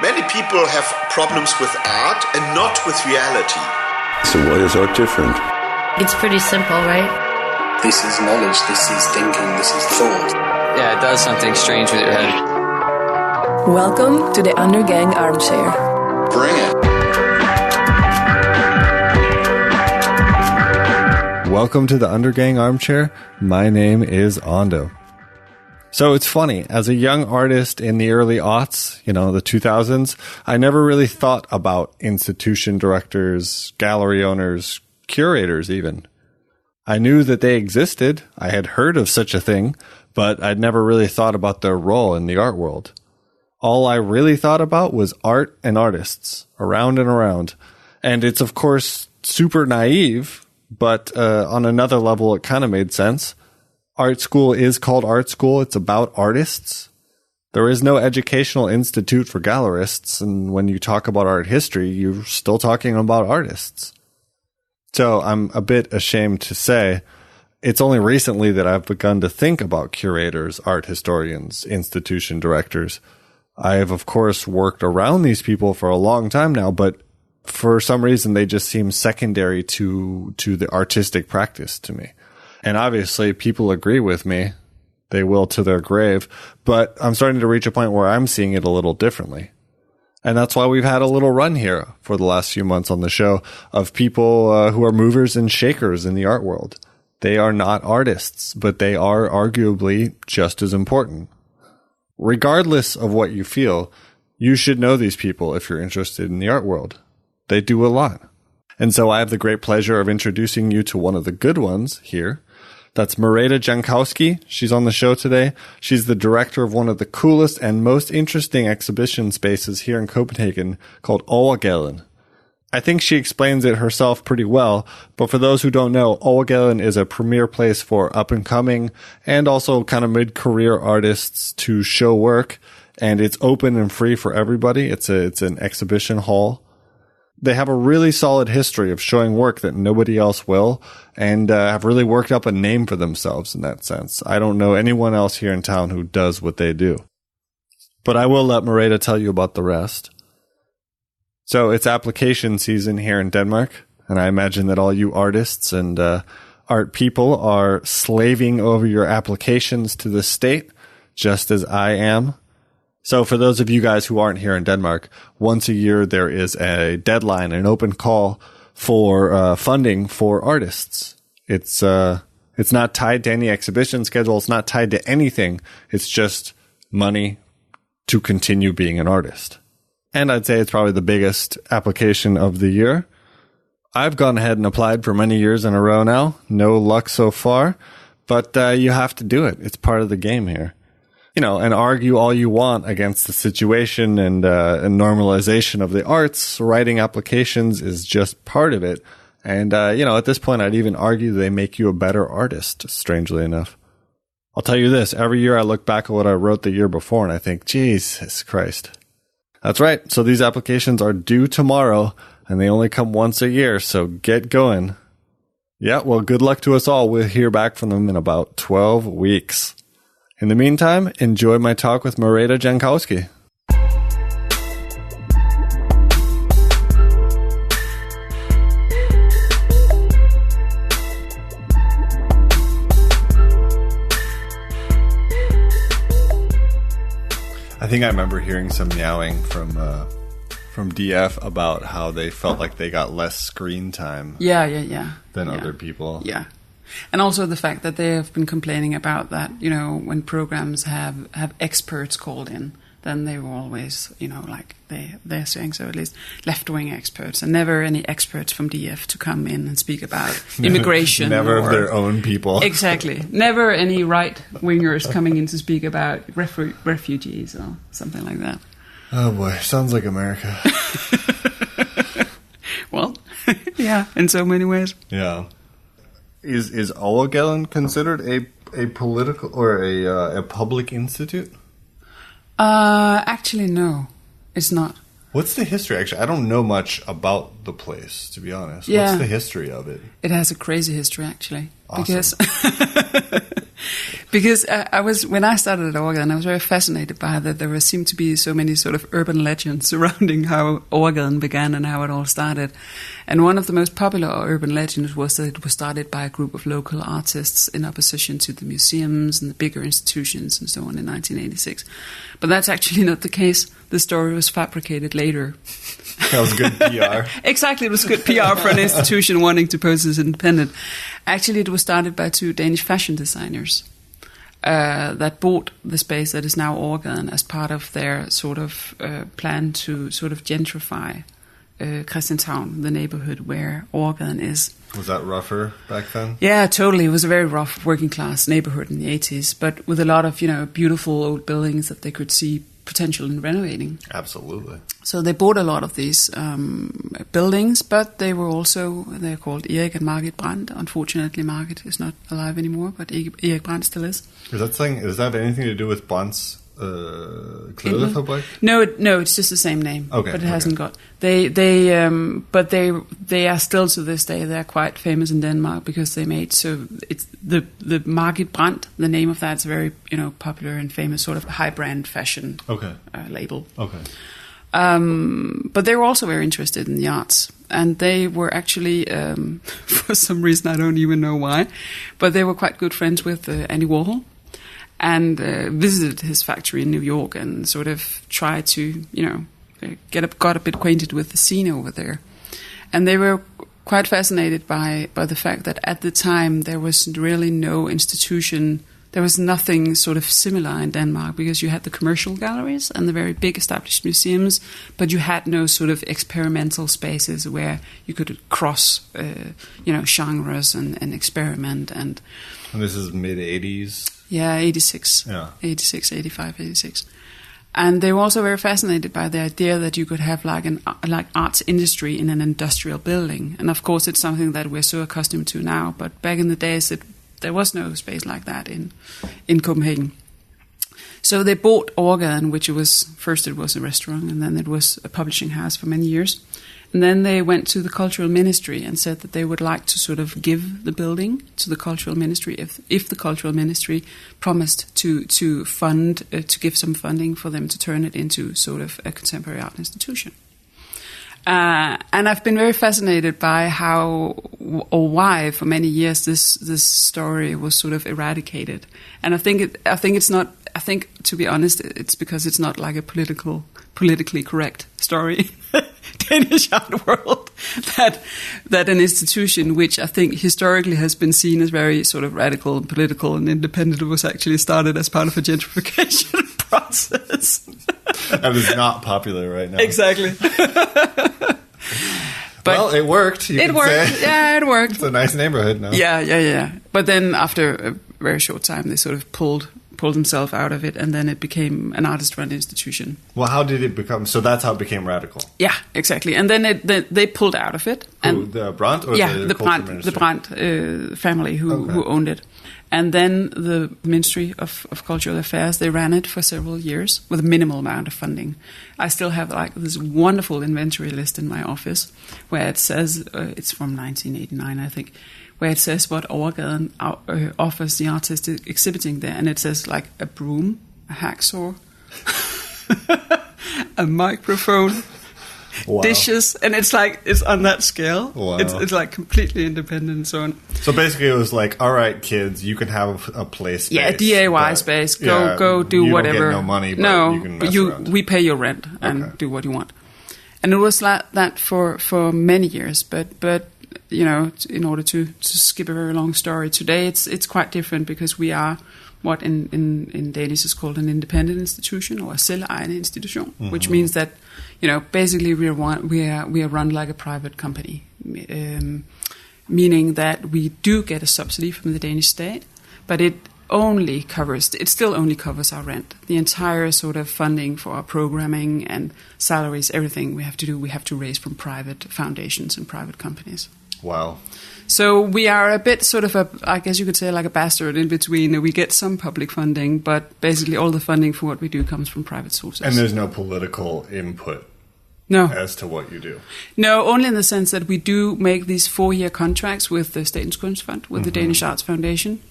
Many people have problems with art and not with reality. So why is art different? It's pretty simple, right? This is knowledge, this is thinking, this is thought. Yeah, it does something strange with your head. Welcome to the Undergang Armchair. Bring it. Welcome to the Undergang Armchair. My name is Ando. So it's funny, as a young artist in the early aughts, the 2000s, I never really thought about institution directors, gallery owners, curators even. I knew that they existed. I had heard of such a thing, but I'd never really thought about their role in the art world. All I really thought about was art and artists, around and around. And it's, of course, super naive, but on another level, it kind of made sense. Art school is called art school. It's about artists. There is no educational institute for gallerists. And when you talk about art history, you're still talking about artists. So I'm a bit ashamed to say it's only recently that I've begun to think about curators, art historians, institution directors. I have, of course, worked around these people for a long time now, but for some reason, they just seem secondary to the artistic practice to me. And obviously, people agree with me. They will to their grave. But I'm starting to reach a point where I'm seeing it a little differently. And that's why we've had a little run here for the last few months on the show of people who are movers and shakers in the art world. They are not artists, but they are arguably just as important. Regardless of what you feel, you should know these people if you're interested in the art world. They do a lot. And so I have the great pleasure of introducing you to one of the good ones here. That's Merete Jankowski. She's on the show today. She's the director of one of the coolest and most interesting exhibition spaces here in Copenhagen called Overgaden. I think she explains it herself pretty well, but for those who don't know, Overgaden is a premier place for up-and-coming and also kind of mid-career artists to show work, and it's open and free for everybody. It's an exhibition hall. They have a really solid history of showing work that nobody else will, and have really worked up a name for themselves in that sense. I don't know anyone else here in town who does what they do. But I will let Merete tell you about the rest. So it's application season here in Denmark, and I imagine that all you artists and art people are slaving over your applications to the state, just as I am. So for those of you guys who aren't here in Denmark, once a year there is a deadline, an open call for funding for artists. It's not tied to any exhibition schedule. It's not tied to anything. It's just money to continue being an artist. And I'd say it's probably the biggest application of the year. I've gone ahead and applied for many years in a row now. No luck so far, but you have to do it. It's part of the game here. And argue all you want against the situation and normalization of the arts. Writing applications is just part of it. And, at this point, I'd even argue they make you a better artist, strangely enough. I'll tell you this, every year I look back at what I wrote the year before and I think, Jesus Christ. That's right. So these applications are due tomorrow and they only come once a year. So get going. Yeah, well, good luck to us all. We'll hear back from them in about 12 weeks. In the meantime, enjoy my talk with Merete Jankowski. I think I remember hearing some meowing from DF about how they felt like they got less screen time than other people. Yeah. And also the fact that they have been complaining about that, when programs have experts called in, then they were always, they're saying so at least, left-wing experts, and never any experts from DF to come in and speak about immigration. Never of their own people. Exactly. Never any right-wingers coming in to speak about refugees or something like that. Oh boy, sounds like America. Well, yeah, in so many ways. Yeah. Is Overgaden considered a political or a public institute? Actually, no, it's not. What's the history? Actually, I don't know much about the place, to be honest. Yeah. What's the history of it? It has a crazy history, actually. Because because I was, when I started at Overgaden, I was very fascinated by that there seemed to be so many sort of urban legends surrounding how Overgaden began and how it all started. And one of the most popular urban legends was that it was started by a group of local artists in opposition to the museums and the bigger institutions and so on in 1986. But that's actually not the case. The story was fabricated later. That was good PR. Exactly, it was good PR for an institution wanting to pose as independent. Actually, it was started by two Danish fashion designers that bought the space that is now Overgaden as part of their sort of plan to sort of gentrify Christianshavn, the neighborhood where Overgaden is. Was that rougher back then? Yeah, totally. It was a very rough working class neighborhood in the 80s, but with a lot of, beautiful old buildings that they could see potential in renovating. Absolutely. So they bought a lot of these buildings, but they're called Erik and Margit Brandt. Unfortunately, Margit is not alive anymore, but Erik Brandt still is. Does that have anything to do with Brandts Klædefabrik? No, it's just the same name. Okay, but it hasn't got. They are still to this day. They're quite famous in Denmark because they made it's the Margit Brandt. The name of that's a very popular and famous sort of high brand fashion label. Okay. But they were also very interested in the arts, and they were actually, for some reason I don't even know why, but they were quite good friends with Andy Warhol. And visited his factory in New York and sort of tried to, got a bit acquainted with the scene over there. And they were quite fascinated by the fact that at the time there was really no institution, there was nothing sort of similar in Denmark, because you had the commercial galleries and the very big established museums, but you had no sort of experimental spaces where you could cross, genres and experiment. And this is mid-'80s? Yeah, 86. Yeah. 86, 85, 86. And they were also very fascinated by the idea that you could have like arts industry in an industrial building. And of course, it's something that we're so accustomed to now. But back in the days, there was no space like that in Copenhagen. So they bought Overgaden, which first it was a restaurant, and then it was a publishing house for many years. And then they went to the cultural ministry and said that they would like to sort of give the building to the cultural ministry if the cultural ministry promised to fund, to give some funding for them to turn it into sort of a contemporary art institution. And I've been very fascinated by how or why for many years this story was sort of eradicated. And I think to be honest, it's because it's not like a politically correct story. Danish art world, that an institution which I think historically has been seen as very sort of radical and political and independent was actually started as part of a gentrification process. That is not popular right now. Exactly. Well, it worked. It worked. Yeah, it worked. It's a nice neighborhood now. Yeah. But then after a very short time, they sort of pulled himself out of it, and then it became an artist-run institution. Well, how did it become? So that's how it became radical. Yeah, exactly. And then they pulled out of it. And the Brandt, or the Brandt family who owned it. And then the Ministry of Cultural Affairs, they ran it for several years with a minimal amount of funding. I still have like this wonderful inventory list in my office where it says, it's from 1989, I think, where it says what Overgaden offers the artist exhibiting there. And it says like a broom, a hacksaw, a microphone, wow. dishes. And it's on that scale. Wow. It's like completely independent and so on. So basically it was like, all right, kids, you can have a play space. Yeah, a DIY space. Go do whatever. You don't get no money, but you can mess around. We pay your rent and do what you want. And it was like that for many years. But in order to skip a very long story, today it's quite different because we are what in Danish is called an independent institution or a selvejende institution, which means that basically we are run like a private company, meaning that we do get a subsidy from the Danish state, but it still only covers our rent. The entire sort of funding for our programming and salaries, everything we have to raise from private foundations and private companies. Wow. So we are a bit sort of I guess you could say like a bastard in between. We get some public funding, but basically all the funding for what we do comes from private sources. And there's no political input No. as to what you do. No, only in the sense that we do make these 4-year contracts with the Statens Kunstfond, with the Danish Arts Foundation,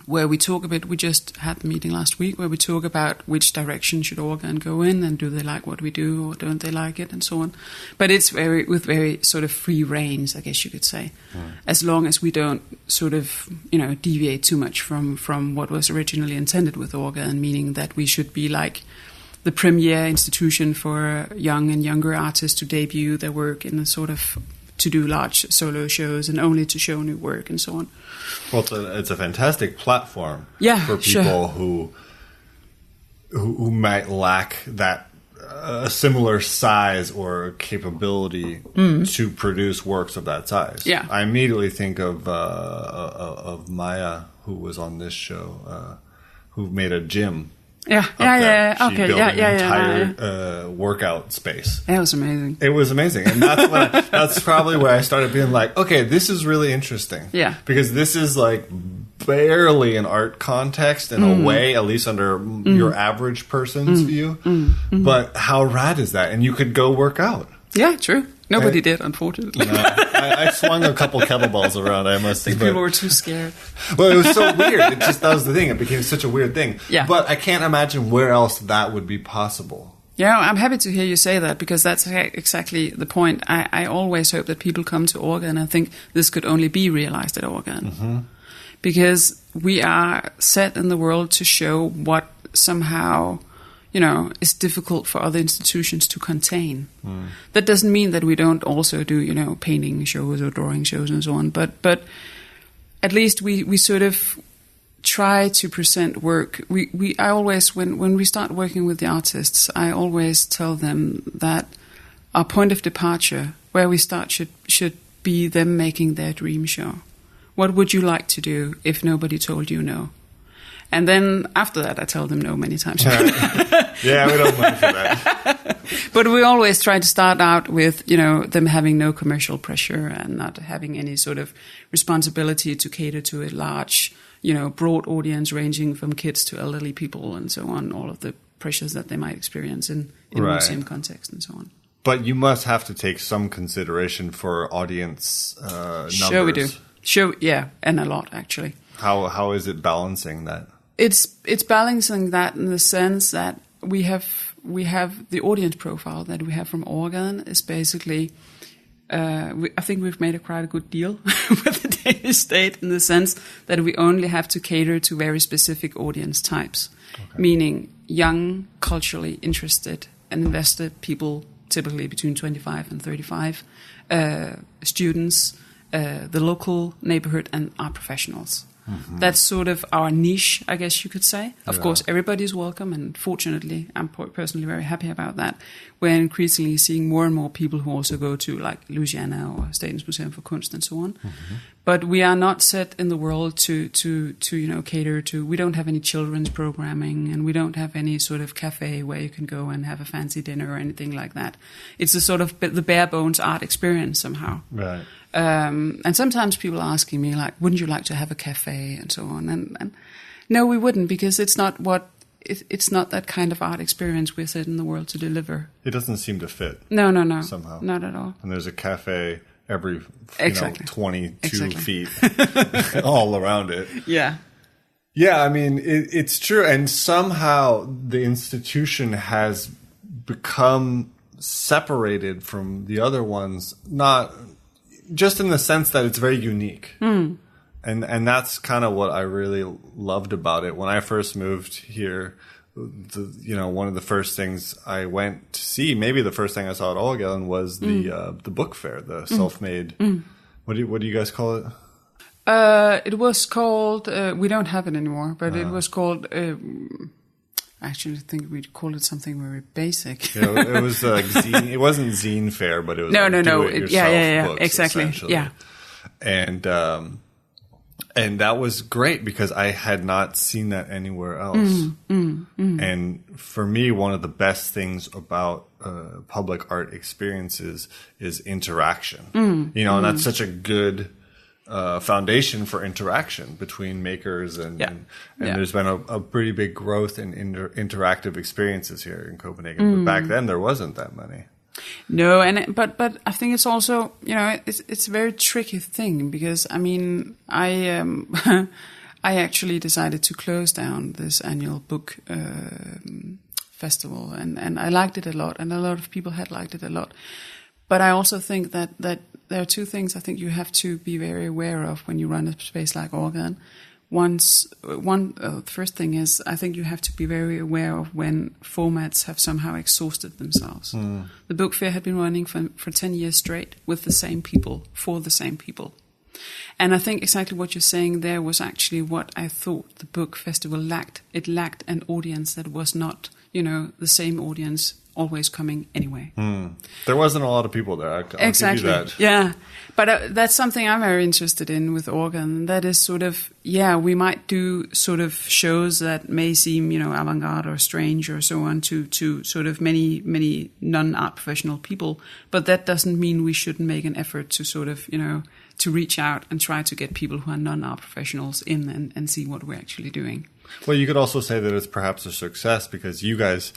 where we talk a bit. We just had the meeting last week where we talk about which direction should Overgaden go in, and do they like what we do or don't they like it, and so on. But it's with very sort of free reins, I guess you could say, as long as we don't sort of deviate too much from what was originally intended with Overgaden, meaning that we should be like the premier institution for young and younger artists to debut their work in a sort of to do large solo shows and only to show new work and so on. Well, it's a fantastic platform for people sure. who might lack that similar size or capability to produce works of that size. Yeah. I immediately think of Maya, who was on this show, who made a gym. Yeah. She Okay. built an entire workout space. That was amazing. It was amazing, and that's probably where I started being like, okay, this is really interesting. Yeah, because this is like barely an art context in a way, at least under your average person's view. But how rad is that? And you could go work out. Yeah, true. Nobody did, unfortunately. No, I swung a couple kettlebells around, I must admit. People were too scared. Well, it was so weird. That was the thing. It became such a weird thing. Yeah. But I can't imagine where else that would be possible. Yeah, I'm happy to hear you say that, because that's exactly the point. I always hope that people come to Overgaden, and I think this could only be realized at Overgaden. Because we are set in the world to show what somehow is difficult for other institutions to contain. That doesn't mean that we don't also do, painting shows or drawing shows and so on. But at least we sort of try to present work. I always, when we start working with the artists, I always tell them that our point of departure, where we start, should be them making their dream show. What would you like to do if nobody told you no? And then after that, I tell them no many times. Yeah, we don't mind for that. But we always try to start out with, them having no commercial pressure and not having any sort of responsibility to cater to a large, broad audience ranging from kids to elderly people and so on, all of the pressures that they might experience in a museum context and so on. But you must have to take some consideration for audience numbers. Sure we do. Sure, yeah, and a lot, actually. How is it balancing that? It's balancing that in the sense that we have the audience profile that we have from Overgaden is basically, I think we've made quite a good deal with the Danish state in the sense that we only have to cater to very specific audience types, meaning young, culturally interested and invested people, typically between 25 and 35, students, the local neighborhood, and art professionals. That's sort of our niche, I guess you could say. Of course, everybody's welcome, and fortunately, I'm personally very happy about that. We're increasingly seeing more and more people who also go to like Louisiana or Statens Museum for Kunst and so on. But we are not set in the world to cater to. We don't have any children's programming, and we don't have any sort of cafe where you can go and have a fancy dinner or anything like that. It's a sort of the bare bones art experience somehow. Right. And sometimes people are asking me, like, wouldn't you like to have a cafe and so on? And no, we wouldn't, because it's not that kind of art experience we're set in the world to deliver. It doesn't seem to fit. No. Somehow. Not at all. And there's a cafe every 22 feet all around it. Yeah. Yeah, I mean, it's true. And somehow the institution has become separated from the other ones, not just in the sense that it's very unique. And that's kind of what I really loved about it. When I first moved here, one of the first things I went to see, maybe the first thing I saw at Overgaden was the book fair, the self-made. What do you guys call it? It was called, we don't have it anymore, but it was called, actually, I think we'd call it something very basic. It was like zine. It wasn't zine fair, but it was no. do-it-yourself books, exactly. Yeah. And that was great because I had not seen that anywhere else. And for me, one of the best things about public art experiences is interaction. And that's such a good foundation for interaction between makers and there's been a pretty big growth in interactive experiences here in Copenhagen. But back then there wasn't that many. No, but I think it's also, it's a very tricky thing because I mean I actually decided to close down this annual book festival, and I liked it a lot, and a lot of people had liked it a lot. But I also think that there are two things I think you have to be very aware of when you run a space like Overgaden. The first thing is I think you have to be very aware of when formats have somehow exhausted themselves. The book fair had been running for 10 years straight with the same people, for the same people. And I think exactly what you're saying there was actually what I thought the book festival lacked. It lacked an audience that was not, the same audience always coming anyway. There wasn't a lot of people there. I'll exactly. give you that. Yeah. But that's something I'm very interested in with Overgaden. That is sort of, we might do sort of shows that may seem, avant-garde or strange or so on to sort of many, many non-art professional people. But that doesn't mean we shouldn't make an effort to sort of, to reach out and try to get people who are non-art professionals in and see what we're actually doing. Well, you could also say that it's perhaps a success because you guys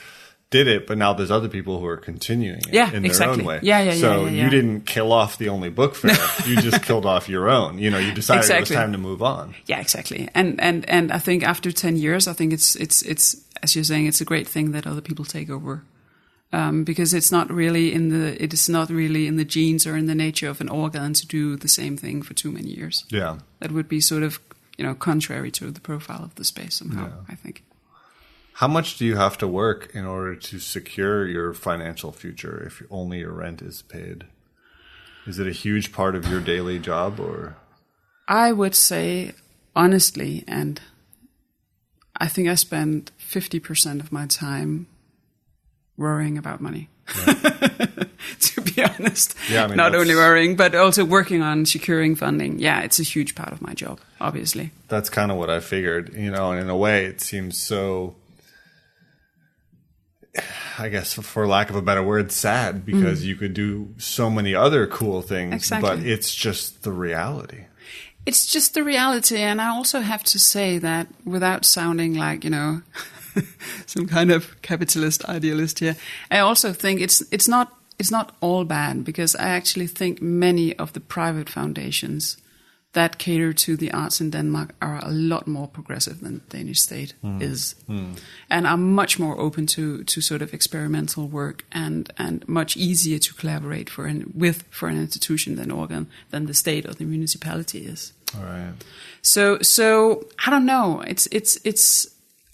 did it, but now there's other people who are continuing it in their own way. So you didn't kill off the only book fair. You just killed off your own. You decided it was time to move on. Yeah, exactly. And I think after 10 years, I think it's as you're saying, it's a great thing that other people take over. Because it's not really in the genes or in the nature of an organ to do the same thing for too many years. Yeah. That would be sort of, contrary to the profile of the space somehow, I think. How much do you have to work in order to secure your financial future if only your rent is paid? Is it a huge part of your daily job, or? I would say, honestly, and I think I spend 50% of my time worrying about money. Right. To be honest. Yeah, I mean, not only worrying, but also working on securing funding. Yeah, it's a huge part of my job, obviously. That's kind of what I figured, and in a way it seems so, I guess for lack of a better word, sad, because you could do so many other cool things, but it's just the reality. It's just the reality, and I also have to say that without sounding like, some kind of capitalist idealist here, I also think it's not all bad, because I actually think many of the private foundations that cater to the arts in Denmark are a lot more progressive than the Danish state is, and are much more open to sort of experimental work and much easier to collaborate for an institution than than the state or the municipality is. All right. So I don't know. It's.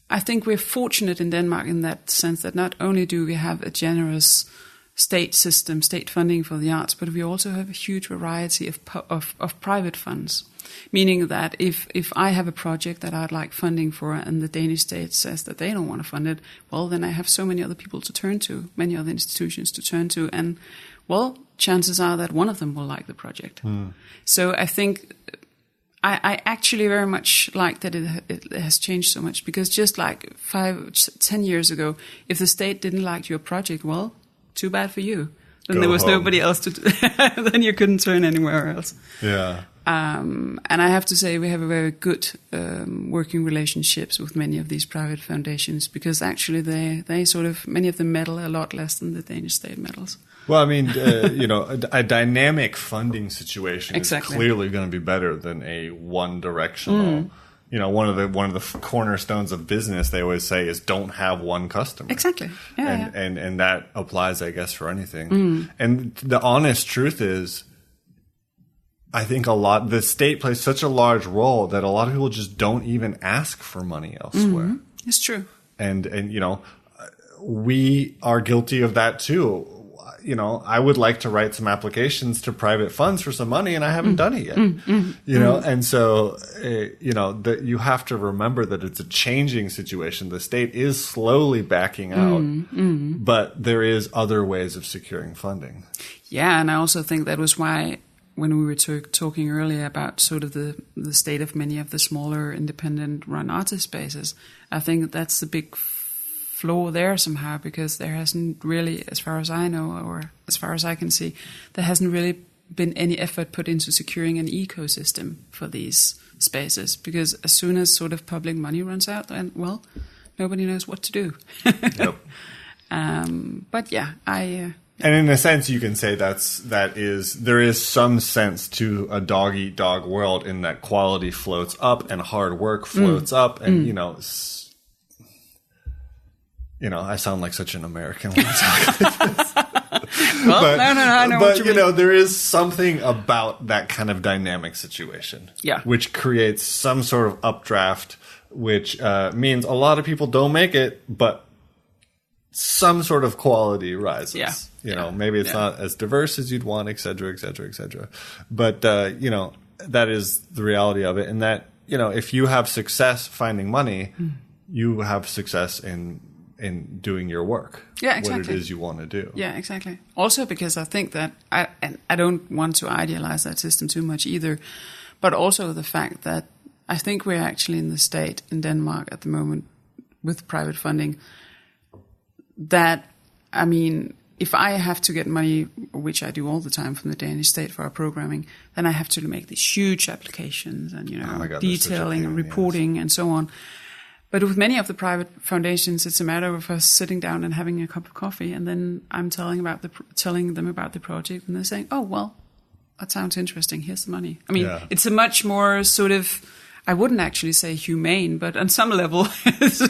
I think we're fortunate in Denmark in that sense that not only do we have a generous state system, state funding for the arts, but we also have a huge variety of private funds. Meaning that if I have a project that I'd like funding for and the Danish state says that they don't want to fund it, well, then I have so many other people to turn to, many other institutions to turn to, and, well, chances are that one of them will like the project. So I think I actually very much like that it has changed so much, because just like 5-10 years ago, if the state didn't like your project, well, too bad for you. Then there was nobody else to then you couldn't turn anywhere else. Yeah. And I have to say we have a very good working relationships with many of these private foundations, because actually they sort of, many of them meddle a lot less than the Danish state meddles. Well, I mean, a dynamic funding situation is clearly going to be better than a one-directional. One of the cornerstones of business, they always say, is don't have one customer. Exactly. Yeah, and that applies, I guess, for anything. And the honest truth is, I think the state plays such a large role that a lot of people just don't even ask for money elsewhere. It's true. And we are guilty of that too. I would like to write some applications to private funds for some money, and I haven't done it yet. And so, that you have to remember that it's a changing situation. The state is slowly backing out, but there is other ways of securing funding. Yeah, and I also think that was why, when we were talking earlier about sort of the state of many of the smaller independent-run artist spaces, I think that's the big flaw there somehow, because there hasn't really, as far as I know, or as far as I can see, there hasn't really been any effort put into securing an ecosystem for these spaces, because as soon as sort of public money runs out, then, well, nobody knows what to do. Yep. But yeah, And in a sense, you can say there is some sense to a dog-eat-dog world in that quality floats up and hard work floats up, and I sound like such an American when I talk like this. Well, no, I know what you mean. There is something about that kind of dynamic situation, which creates some sort of updraft, which means a lot of people don't make it, but some sort of quality rises. Maybe it's not as diverse as you'd want, et cetera, et cetera, et cetera. But, that is the reality of it. And that, if you have success finding money, you have success in doing your work. Yeah, exactly. What it is you want to do. Yeah, exactly. Also because I think that, I don't want to idealize that system too much either, but also the fact that I think we're actually in the state in Denmark at the moment with private funding that, if I have to get money, which I do all the time from the Danish state for our programming, then I have to make these huge applications and, detailing and reporting and so on. But with many of the private foundations, it's a matter of us sitting down and having a cup of coffee, and then I'm telling them about the project, and they're saying, "Oh, well, that sounds interesting. Here's the money." It's a much more sort of, I wouldn't actually say humane, but on some level, it's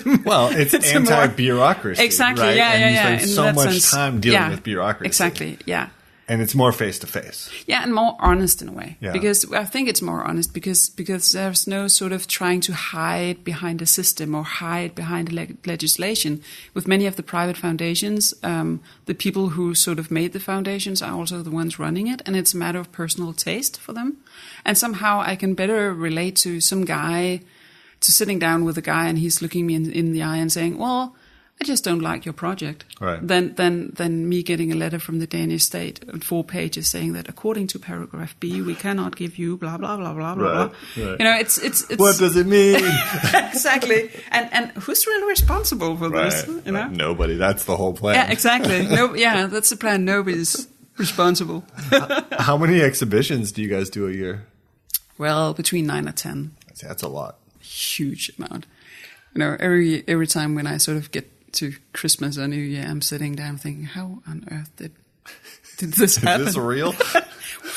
anti-bureaucracy. Exactly. Right? Yeah, and yeah, you spend so much time dealing with bureaucracy. Exactly. Yeah. And it's more face to face. Yeah, and more honest in a way. Yeah. Because I think it's more honest because there's no sort of trying to hide behind a system or hide behind legislation. With many of the private foundations, the people who sort of made the foundations are also the ones running it, and it's a matter of personal taste for them. And somehow I can better relate to some guy, to sitting down with a guy and he's looking me in the eye and saying, "Well, I just don't like your project." Right. Then me getting a letter from the Danish state on 4 pages saying that according to paragraph B, we cannot give you blah blah blah blah blah blah. Right. It's what does it mean? Exactly. And who's really responsible for this? Nobody. That's the whole plan. Yeah, exactly. That's the plan. Nobody's responsible. How many exhibitions do you guys do a year? Well, between 9 and 10. That's a lot. Huge amount. Every time when I sort of get to Christmas or New Year, I'm sitting down thinking, how on earth did this happen? Is this real?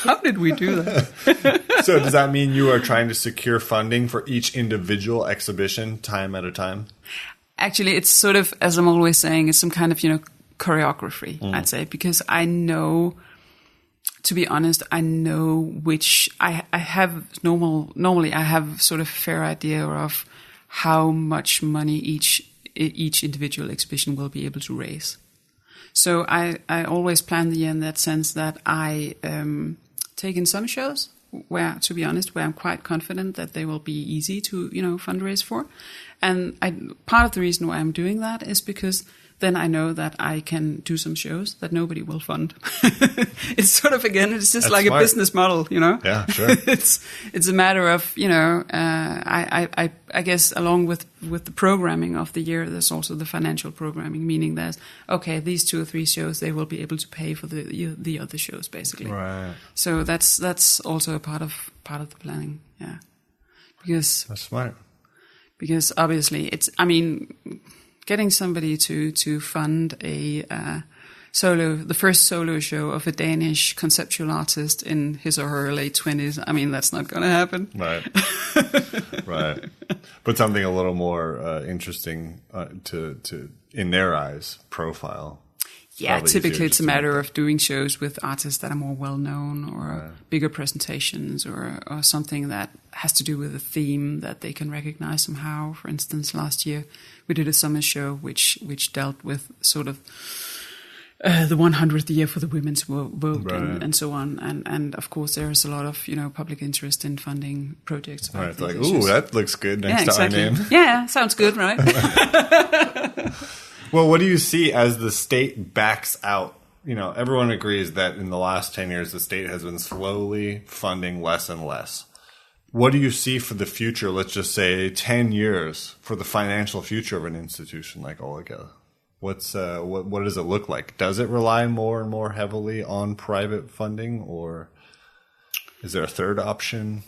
How did we do that? So does that mean you are trying to secure funding for each individual exhibition time at a time? Actually, it's sort of, as I'm always saying, it's some kind of, choreography, I'd say, because I know, to be honest, I know which I have normally I have sort of a fair idea of how much money each individual exhibition will be able to raise. So I always plan the year in that sense that I take in some shows where, to be honest, where I'm quite confident that they will be easy to, fundraise for. And part of the reason why I'm doing that is because then I know that I can do some shows that nobody will fund. It's sort of, again, it's just like smart. A business model, Yeah, sure. It's a matter of, I guess along with the programming of the year, there's also the financial programming, meaning there's, okay, these 2 or 3 shows, they will be able to pay for the other shows, basically. Right. So that's also a part of the planning, yeah. Because that's smart. Because obviously getting somebody to fund the first solo show of a Danish conceptual artist in his or her late 20s, that's not going to happen. Right. Right. But something a little more interesting to in their eyes, profile. Yeah, typically it's a matter of doing shows with artists that are more well-known or bigger presentations or something that has to do with a theme that they can recognize somehow. For instance, last year we did a summer show which dealt with sort of the 100th year for the women's vote and so on. And of course there is a lot of, public interest in funding projects. Right, like, ooh, that looks good next to our name. Yeah, sounds good, right? Well, what do you see as the state backs out? Everyone agrees that in the last 10 years, the state has been slowly funding less and less. What do you see for the future, let's just say 10 years, for the financial future of an institution like Overgaden? What does it look like? Does it rely more and more heavily on private funding, or is there a third option?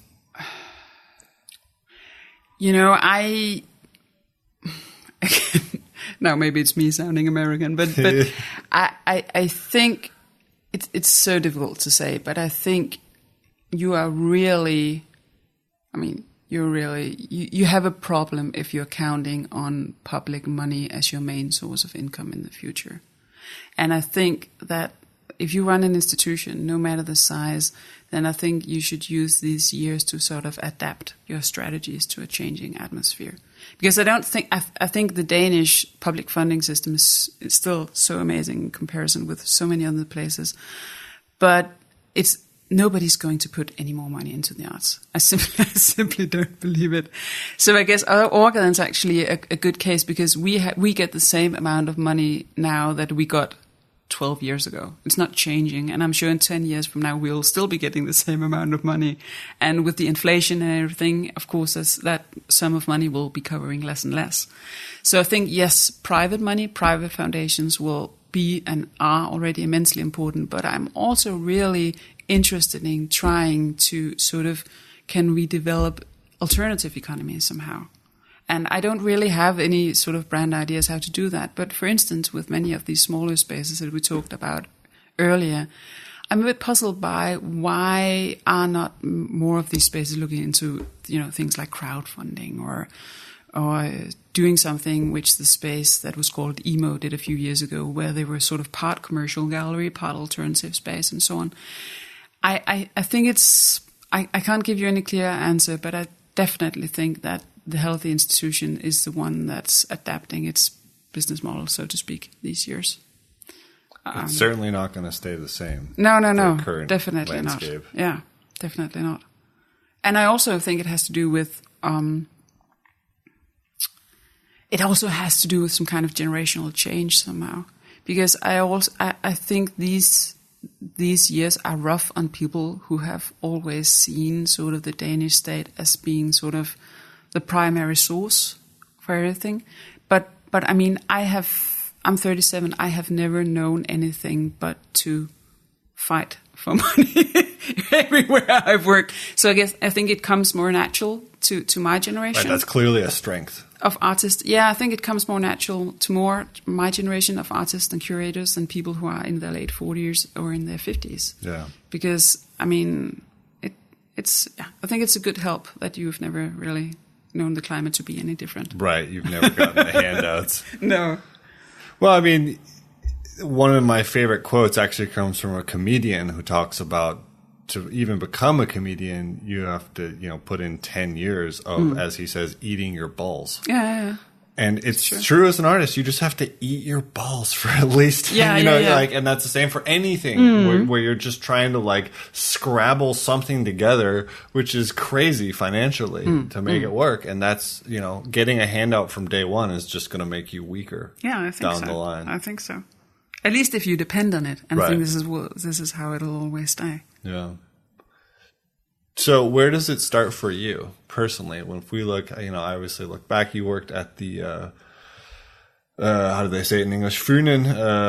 Now maybe it's me sounding American, but I think it's so difficult to say, but I think you are really, you have a problem if you're counting on public money as your main source of income in the future. And I think that if you run an institution, no matter the size, then I think you should use these years to sort of adapt your strategies to a changing atmosphere. Because I think the Danish public funding system is still so amazing in comparison with so many other places. But nobody's going to put any more money into the arts. I simply don't believe it. So I guess Overgaden's actually a good case because we get the same amount of money now that we got 12 years ago. It's not changing, and I'm sure in 10 years from now we'll still be getting the same amount of money. And with the inflation and everything, of course, that sum of money will be covering less and less. So I think, yes, private money, private foundations will be and are already immensely important, but I'm also really interested in trying to sort of, can we develop alternative economies somehow? And I don't really have any sort of brand ideas how to do that. But for instance, with many of these smaller spaces that we talked about earlier, I'm a bit puzzled by why are not more of these spaces looking into, things like crowdfunding or doing something which the space that was called Emo did a few years ago, where they were sort of part commercial gallery, part alternative space and so on. I think I can't give you any clear answer, but I definitely think that the healthy institution is the one that's adapting its business model, so to speak, these years. It's certainly not going to stay the same. No, landscape. definitely not. Yeah, definitely not. And I also think it has to do with, some kind of generational change somehow, because I think these years are rough on people who have always seen sort of the Danish state as being sort of the primary source for everything. But I mean, I'm 37. I have never known anything but to fight for money everywhere I've worked. So I think it comes more natural to my generation. Right, that's clearly a strength. Of artists. Yeah, I think it comes more natural to my generation of artists and curators than people who are in their late 40s or in their 50s. Yeah. Because, I mean, I think it's a good help that you've never really known the climate to be any different. Right, you've never gotten the handouts. No. Well, I mean, one of my favorite quotes actually comes from a comedian who talks about, to even become a comedian, you have to, put in 10 years of, as he says, eating your balls. Yeah. And it's true as an artist. You just have to eat your balls for at least, and that's the same for anything where you're just trying to scrabble something together, which is crazy financially to make it work. And that's, getting a handout from day one is just going to make you weaker. Yeah, I think down the line. I think so. At least if you depend on it. And I think this is how it'll always stay. Yeah. So where does it start for you personally? If we look, I obviously look back, you worked at the, how do they say it in English? Funen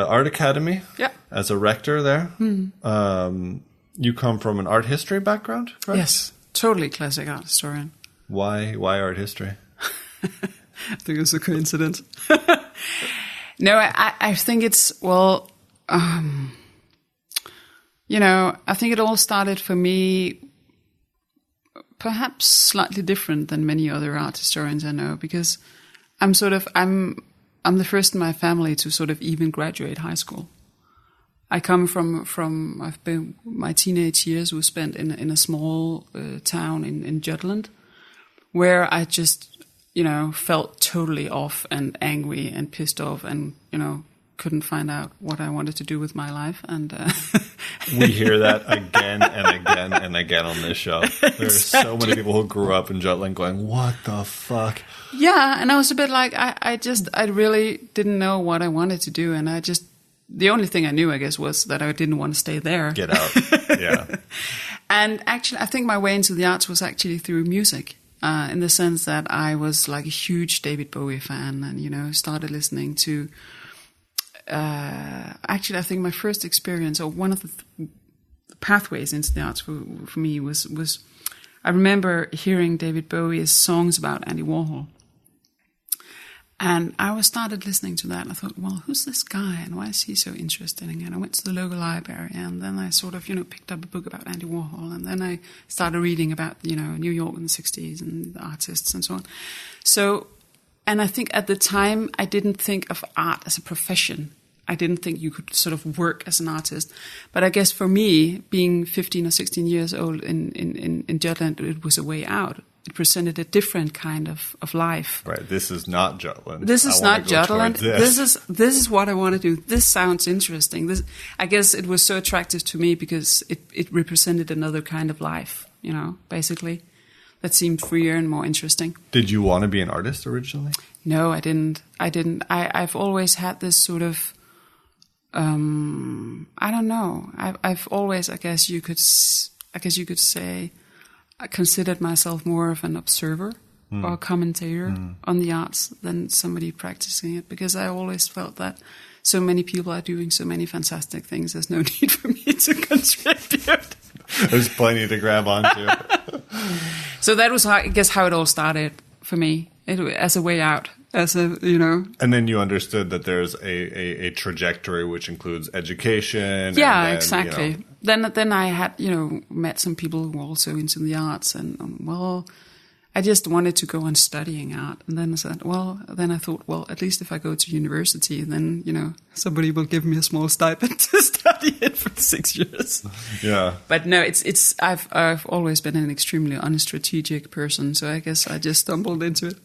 Art Academy. Yeah. As a rector there. You come from an art history background, correct? Yes. Totally classic art historian. Why art history? I think it's a coincidence. No, I think it's, I think it all started for me perhaps slightly different than many other art historians I know, because I'm the first in my family to sort of even graduate high school. I come from my teenage years were spent in a small town in Jutland, where I just, felt totally off and angry and pissed off and, couldn't find out what I wanted to do with my life. And we hear that again and again and again on this show. There are so many people who grew up in Jutland going, what the fuck? Yeah, and I was a bit like, I really didn't know what I wanted to do. And the only thing I knew, I guess, was that I didn't want to stay there. Get out, yeah. And actually, I think my way into the arts was actually through music. In the sense that I was like a huge David Bowie fan and, started listening to, actually, I think my first experience, or one of the pathways into the arts for me was, I remember hearing David Bowie's songs about Andy Warhol. And I started listening to that, and I thought, well, who's this guy, and why is he so interesting? And I went to the local library, and then I sort of, picked up a book about Andy Warhol, and then I started reading about, New York in the 60s and the artists and so on. So, and I think at the time, I didn't think of art as a profession. I didn't think you could sort of work as an artist. But I guess for me, being 15 or 16 years old in Jutland, it was a way out. It presented a different kind of life. Right. This is not Jutland. This is not Jutland. This is what I want to do. This sounds interesting. I guess it was so attractive to me because it represented another kind of life, basically. That seemed freer and more interesting. Did you want to be an artist originally? No, I didn't. I've always had this sort of, I don't know. I've always, I guess you could say, I considered myself more of an observer or a commentator on the arts than somebody practicing it, because I always felt that so many people are doing so many fantastic things. There's no need for me to contribute. There's plenty to grab onto. So that was, I guess, how it all started for me, as a way out. And then you understood that there's a trajectory which includes education. Yeah, and then, exactly. Then I had, met some people who were also into the arts, and I just wanted to go on studying art. And then I thought, at least if I go to university, then, somebody will give me a small stipend to study it for 6 years. Yeah. But no, I've always been an extremely unstrategic person, so I guess I just stumbled into it.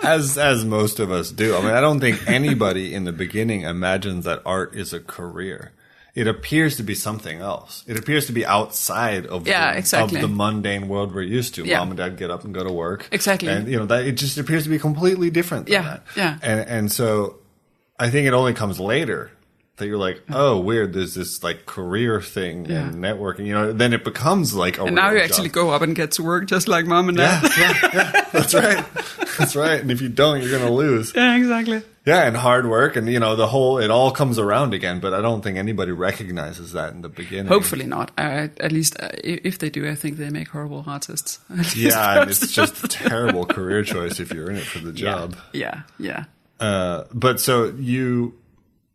As most of us do. I mean, I don't think anybody in the beginning imagines that art is a career. It appears to be something else. It appears to be outside of the mundane world we're used to. Mom and dad get up and go to work. Exactly. And, that it just appears to be completely different than that. Yeah. And so I think it only comes later that you're like, oh, weird, there's this like career thing and networking, then it becomes like a real And now you job. actually go up and get to work just like mom and dad. Yeah. That's right. That's right. And if you don't, you're going to lose. Yeah, exactly. Yeah, and hard work, and it all comes around again. But I don't think anybody recognizes that in the beginning. Hopefully not. At least if they do, I think they make horrible artists. Yeah, and it's just a terrible career choice if you're in it for the job. Yeah. But so you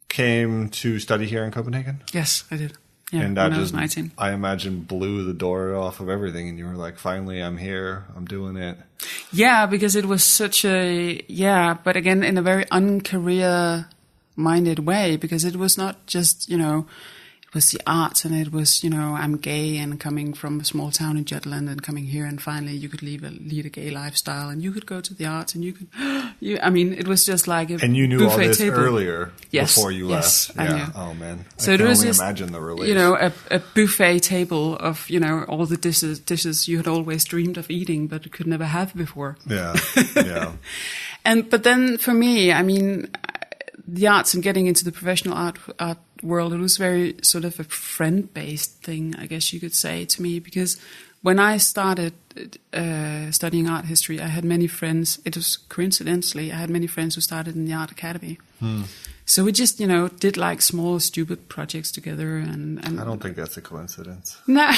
came to study here in Copenhagen? Yes, I did. Yeah, and that when I was 19. I imagine blew the door off of everything, and you were like, finally, I'm here, I'm doing it. Yeah, because it was such but again, in a very uncareer-minded way, because it was not just, it was the arts, and it was, I'm gay and coming from a small town in Jutland and coming here, and finally you could lead a gay lifestyle, and you could go to the arts, and you could, it was just like a And you knew all this table. Earlier before you left. Yeah. I knew. Oh man. So I can it was only just, imagine the relief. a buffet table of, all the dishes you had always dreamed of eating but could never have before. Yeah. But then for me, the arts and getting into the professional art world, it was very sort of a friend-based thing, I guess you could say, to me, because when I started studying art history, I had many friends. It was coincidentally, I had many friends who started in the art academy. So we just, did like small, stupid projects together. And I don't think that's a coincidence. No.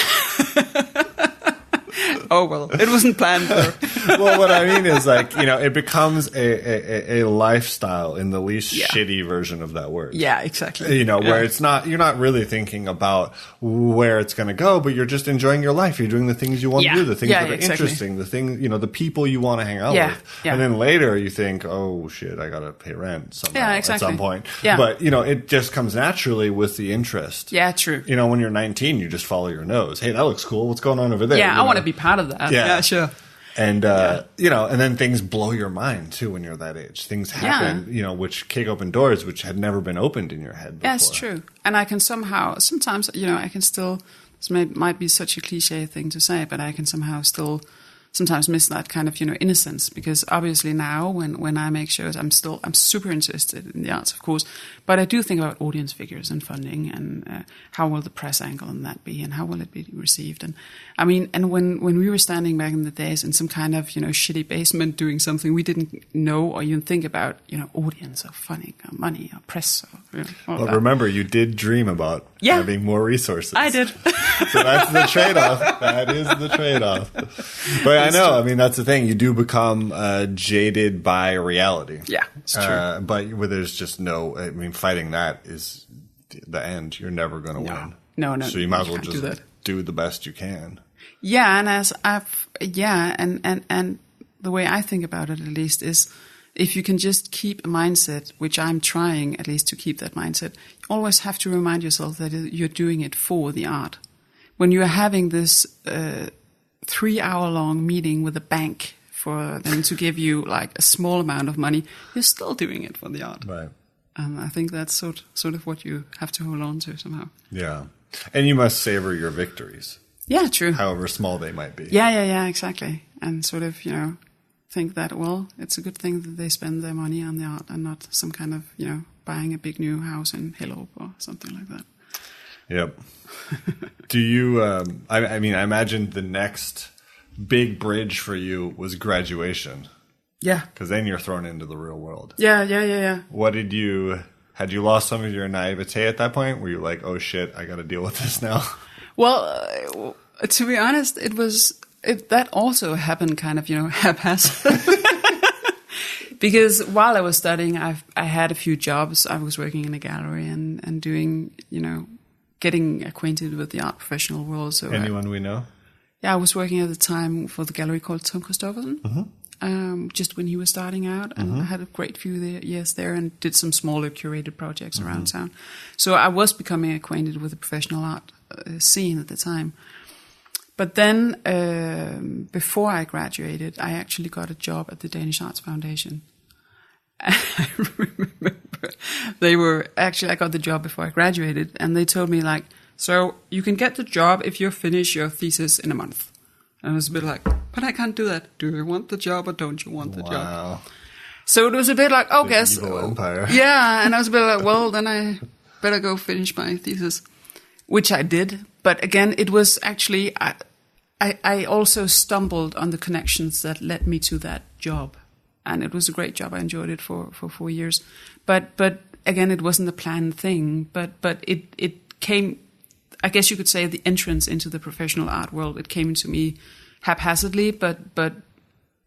Oh, well, it wasn't planned for. Well, what I mean is like, it becomes a lifestyle in the least shitty version of that word. Yeah, exactly. Where it's not, you're not really thinking about where it's going to go, but you're just enjoying your life. You're doing the things you want to do, the things that are interesting, the things, the people you want to hang out with. Yeah. And then later you think, oh shit, I got to pay rent somehow at some point. Yeah. But, it just comes naturally with the interest. Yeah, true. When you're 19, you just follow your nose. Hey, that looks cool. What's going on over there? Yeah, I want to be part of that. Yeah, sure. And, and then things blow your mind too when you're that age. Things happen, which kick open doors which had never been opened in your head before. Yeah, it's true. And I can sometimes, I can still, this might be such a cliche thing to say, but I can somehow still sometimes miss that kind of, innocence, because obviously now when I make shows, I'm super interested in the arts, of course, but I do think about audience figures and funding and how will the press angle on that be and how will it be received. And and when we were standing back in the days in some kind of, shitty basement doing something, we didn't know or even think about, audience or funding or money or press. Or, all that. Remember, you did dream about having more resources. I did. So that's the trade-off. That is the trade-off. But I know. I mean, that's the thing. You do become jaded by reality. Yeah, it's true. But where there's just no, I mean, fighting that is the end. You're never going to win. No. So you might as well can't just do the best you can. Yeah, and and the way I think about it, at least, is if you can just keep a mindset, which I'm trying at least to keep that mindset, you always have to remind yourself that you're doing it for the art. When you are having this 3-hour-long meeting with a bank for them to give you like a small amount of money, you're still doing it for the art. Right. I think that's sort of what you have to hold on to somehow. Yeah. And you must savor your victories. Yeah, true. However small they might be. Yeah, exactly. And sort of, think that, well, it's a good thing that they spend their money on the art and not some kind of, buying a big new house in Hellerup or something like that. Yep. Do you, I imagine the next big bridge for you was graduation. Yeah. Because then you're thrown into the real world. Yeah. What had you lost some of your naivete at that point? Were you like, oh shit, I got to deal with this now? Well, to be honest, that also happened kind of, haphazard. Because while I was studying, I had a few jobs. I was working in a gallery and doing, getting acquainted with the art professional world. So anyone we know? Yeah, I was working at the time for the gallery called Tom Christoffersen, just when he was starting out, and I had a great few years there and did some smaller curated projects around town. So I was becoming acquainted with the professional art scene at the time. But then, before I graduated, I actually got a job at the Danish Arts Foundation. I remember I got the job before I graduated, and they told me like, so you can get the job if you finish your thesis in a month. And I was a bit like, but I can't do that. Do you want the job or don't you want the job? So it was a bit like, okay. Evil empire. Yeah, and I was a bit like, well, then I better go finish my thesis, which I did. But again, it was actually, I also stumbled on the connections that led me to that job. And it was a great job. I enjoyed it for 4 years. But again, it wasn't a planned thing. But it came, I guess you could say, the entrance into the professional art world. It came to me haphazardly, but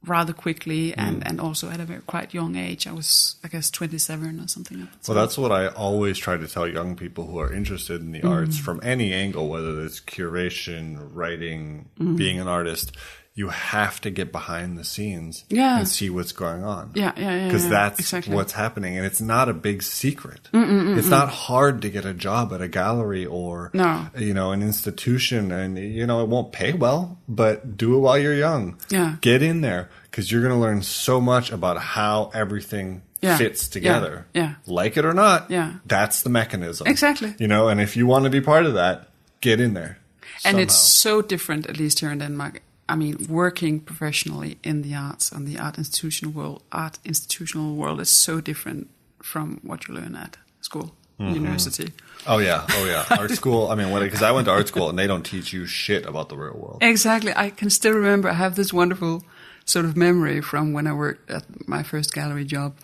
rather quickly, and also at a very quite young age. I was, I guess, 27 or something like that. Well, that's what I always try to tell young people who are interested in the arts from any angle, whether it's curation, writing, being an artist. You have to get behind the scenes and see what's going on. Yeah. Because that's exactly what's happening. And it's not a big secret. It's not hard to get a job at a gallery or, an institution. And, it won't pay well, but do it while you're young. Yeah. Get in there because you're going to learn so much about how everything fits together. Yeah. Like it or not, that's the mechanism. Exactly. And if you want to be part of that, get in there. And it's so different, at least here in Denmark. I mean, working professionally in the arts and the art institutional world is so different from what you learn at school, university. Oh yeah. Art school. I mean, because I went to art school and they don't teach you shit about the real world. Exactly. I can still remember. I have this wonderful sort of memory from when I worked at my first gallery job,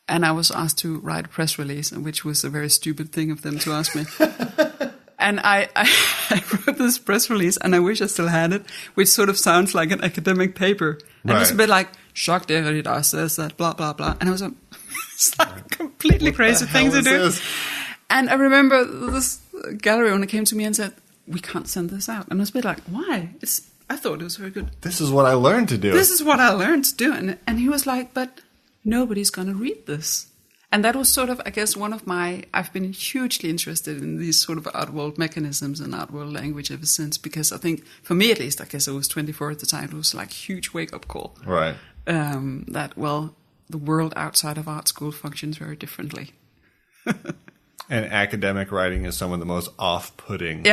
and I was asked to write a press release, which was a very stupid thing of them to ask me. And I wrote this press release, and I wish I still had it, which sort of sounds like an academic paper. And it was a bit like, Jacques Derrida says that, blah, blah, blah. And I was like, it's like a completely crazy thing to do. And I remember this gallery owner came to me and said, we can't send this out. And I was a bit like, why? I thought it was very good. This is what I learned to do. This is what I learned to do. And he was like, but nobody's going to read this. And that was sort of, I guess, I've been hugely interested in these sort of art world mechanisms and art world language ever since, because I think, for me at least, I guess I was 24 at the time, it was like a huge wake-up call. Right. That, well, the world outside of art school functions very differently. And academic writing is some of the most off-putting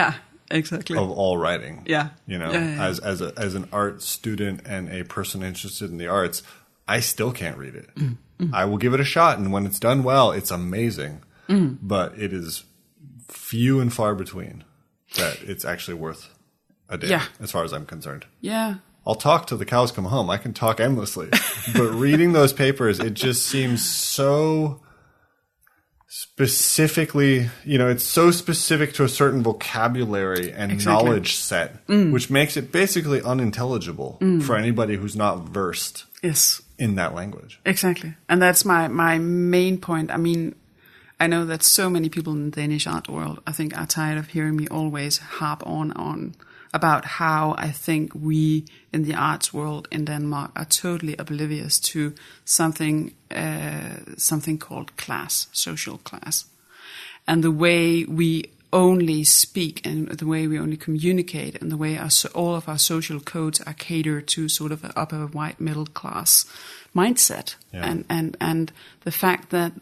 exactly. of all writing. Yeah. As an art student and a person interested in the arts, I still can't read it. I will give it a shot, and when it's done well, it's amazing. But it is few and far between that it's actually worth a day, as far as I'm concerned. Yeah. I'll talk till the cows come home. I can talk endlessly. But reading those papers, it just seems so specifically, it's so specific to a certain vocabulary and knowledge set, which makes it basically unintelligible for anybody who's not versed in that language. Exactly. And that's my main point. I mean, I know that so many people in the Danish art world, I think, are tired of hearing me always harp on about how I think we in the arts world in Denmark are totally oblivious to something called class, social class. And the way we only speak and the way we only communicate and the way all of our social codes are catered to sort of an upper white middle class mindset. Yeah. And the fact that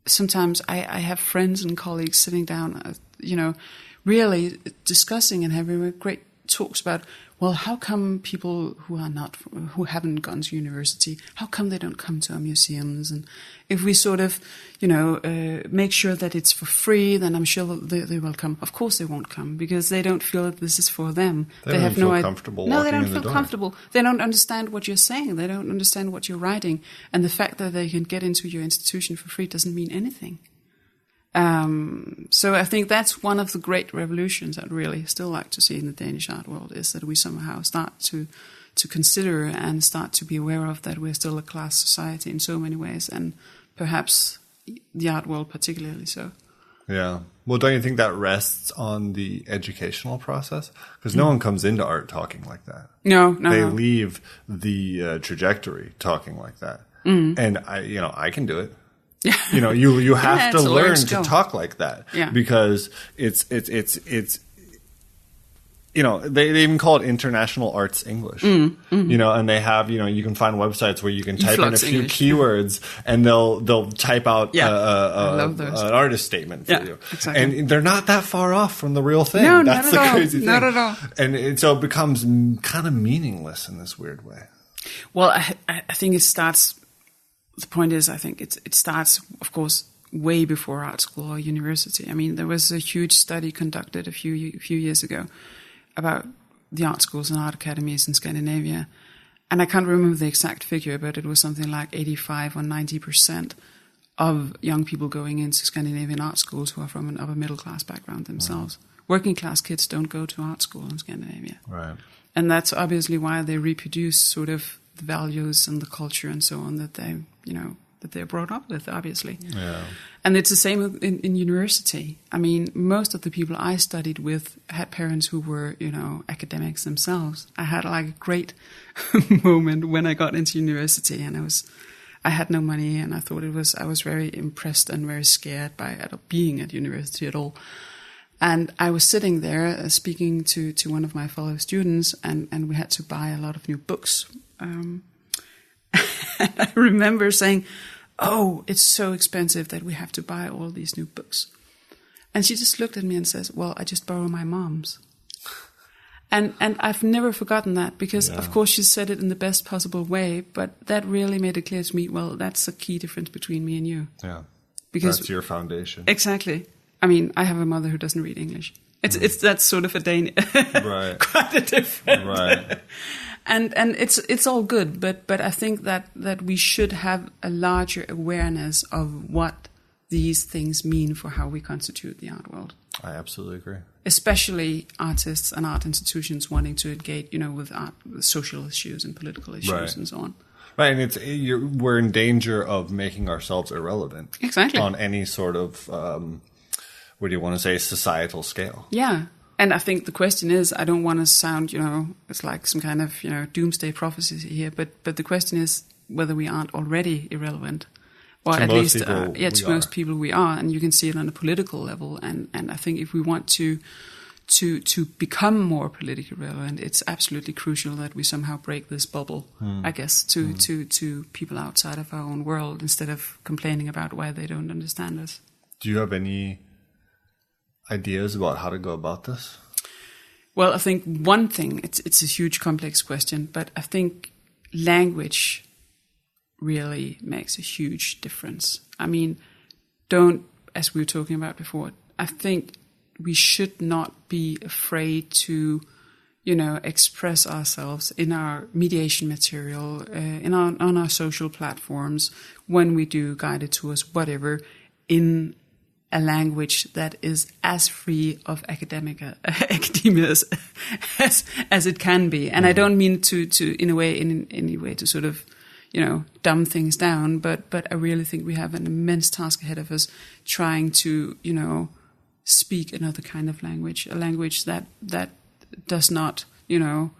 sometimes I have friends and colleagues sitting down, really discussing and having great talks about, well, how come people who haven't gone to university, how come they don't come to our museums? And if we sort of, make sure that it's for free, then I'm sure they will come. Of course they won't come because they don't feel that this is for them. They have no idea. Comfortable no, they don't in feel the door. Comfortable. They don't understand what you're saying. They don't understand what you're writing. And the fact that they can get into your institution for free doesn't mean anything. So I think that's one of the great revolutions I'd really still like to see in the Danish art world, is that we somehow start to consider and start to be aware of that we're still a class society in so many ways, and perhaps the art world particularly so. Yeah. Well, don't you think that rests on the educational process? Because no one comes into art talking like that. No. They leave the trajectory talking like that. And I can do it. You have to learn to talk like that, because it's they even call it international arts English, and they have, you can find websites where you can type in a few keywords and they'll type out an artist statement for you. Exactly. And they're not that far off from the real thing. No, that's the crazy thing. Not at all. And so it becomes kind of meaningless in this weird way. Well, I think it starts. The point is, I think it starts, of course, way before art school or university. I mean, there was a huge study conducted a few years ago about the art schools and art academies in Scandinavia. And I can't remember the exact figure, but it was something like 85 or 90% of young people going into Scandinavian art schools who are from an upper middle class background themselves. Working class kids don't go to art school in Scandinavia. Right. And that's obviously why they reproduce sort of the values and the culture and so on that they're brought up with, obviously. Yeah. And it's the same in university. I mean, most of the people I studied with had parents who were, academics themselves. I had like a great moment when I got into university, and I had no money, and I was very impressed and very scared by being at university at all. And I was sitting there speaking to one of my fellow students, and we had to buy a lot of new books. I remember saying, "Oh, it's so expensive that we have to buy all these new books." And she just looked at me and says, "Well, I just borrow my mom's." And I've never forgotten that, because of course she said it in the best possible way, but that really made it clear to me, well, that's a key difference between me and you. Yeah. Because that's your foundation. Exactly. I mean, I have a mother who doesn't read English. It's that's sort of a right. quite a different. Right. And it's all good, but I think that we should have a larger awareness of what these things mean for how we constitute the art world. I absolutely agree. Especially artists and art institutions wanting to engage, with art, with social issues and political issues and so on. Right, and we're in danger of making ourselves irrelevant. Exactly. On any sort of, what do you want to say, societal scale. Yeah. And I think the question is, I don't want to sound, it's like some kind of, doomsday prophecy here, but the question is whether we aren't already irrelevant. Or to at most least, people, most people we are. And you can see it on a political level. And I think if we want to become more politically relevant, it's absolutely crucial that we somehow break this bubble, I guess, to people outside of our own world, instead of complaining about why they don't understand us. Do you have any ideas about how to go about this? Well, I think one thing, it's a huge complex question, but I think language really makes a huge difference. I mean, as we were talking about before, I think we should not be afraid to, express ourselves in our mediation material, on our social platforms, when we do guided tours, whatever, in a language that is as free of academia as it can be. And I don't mean to in any way to sort of, dumb things down, but I really think we have an immense task ahead of us trying to, speak another kind of language, a language that does not, mean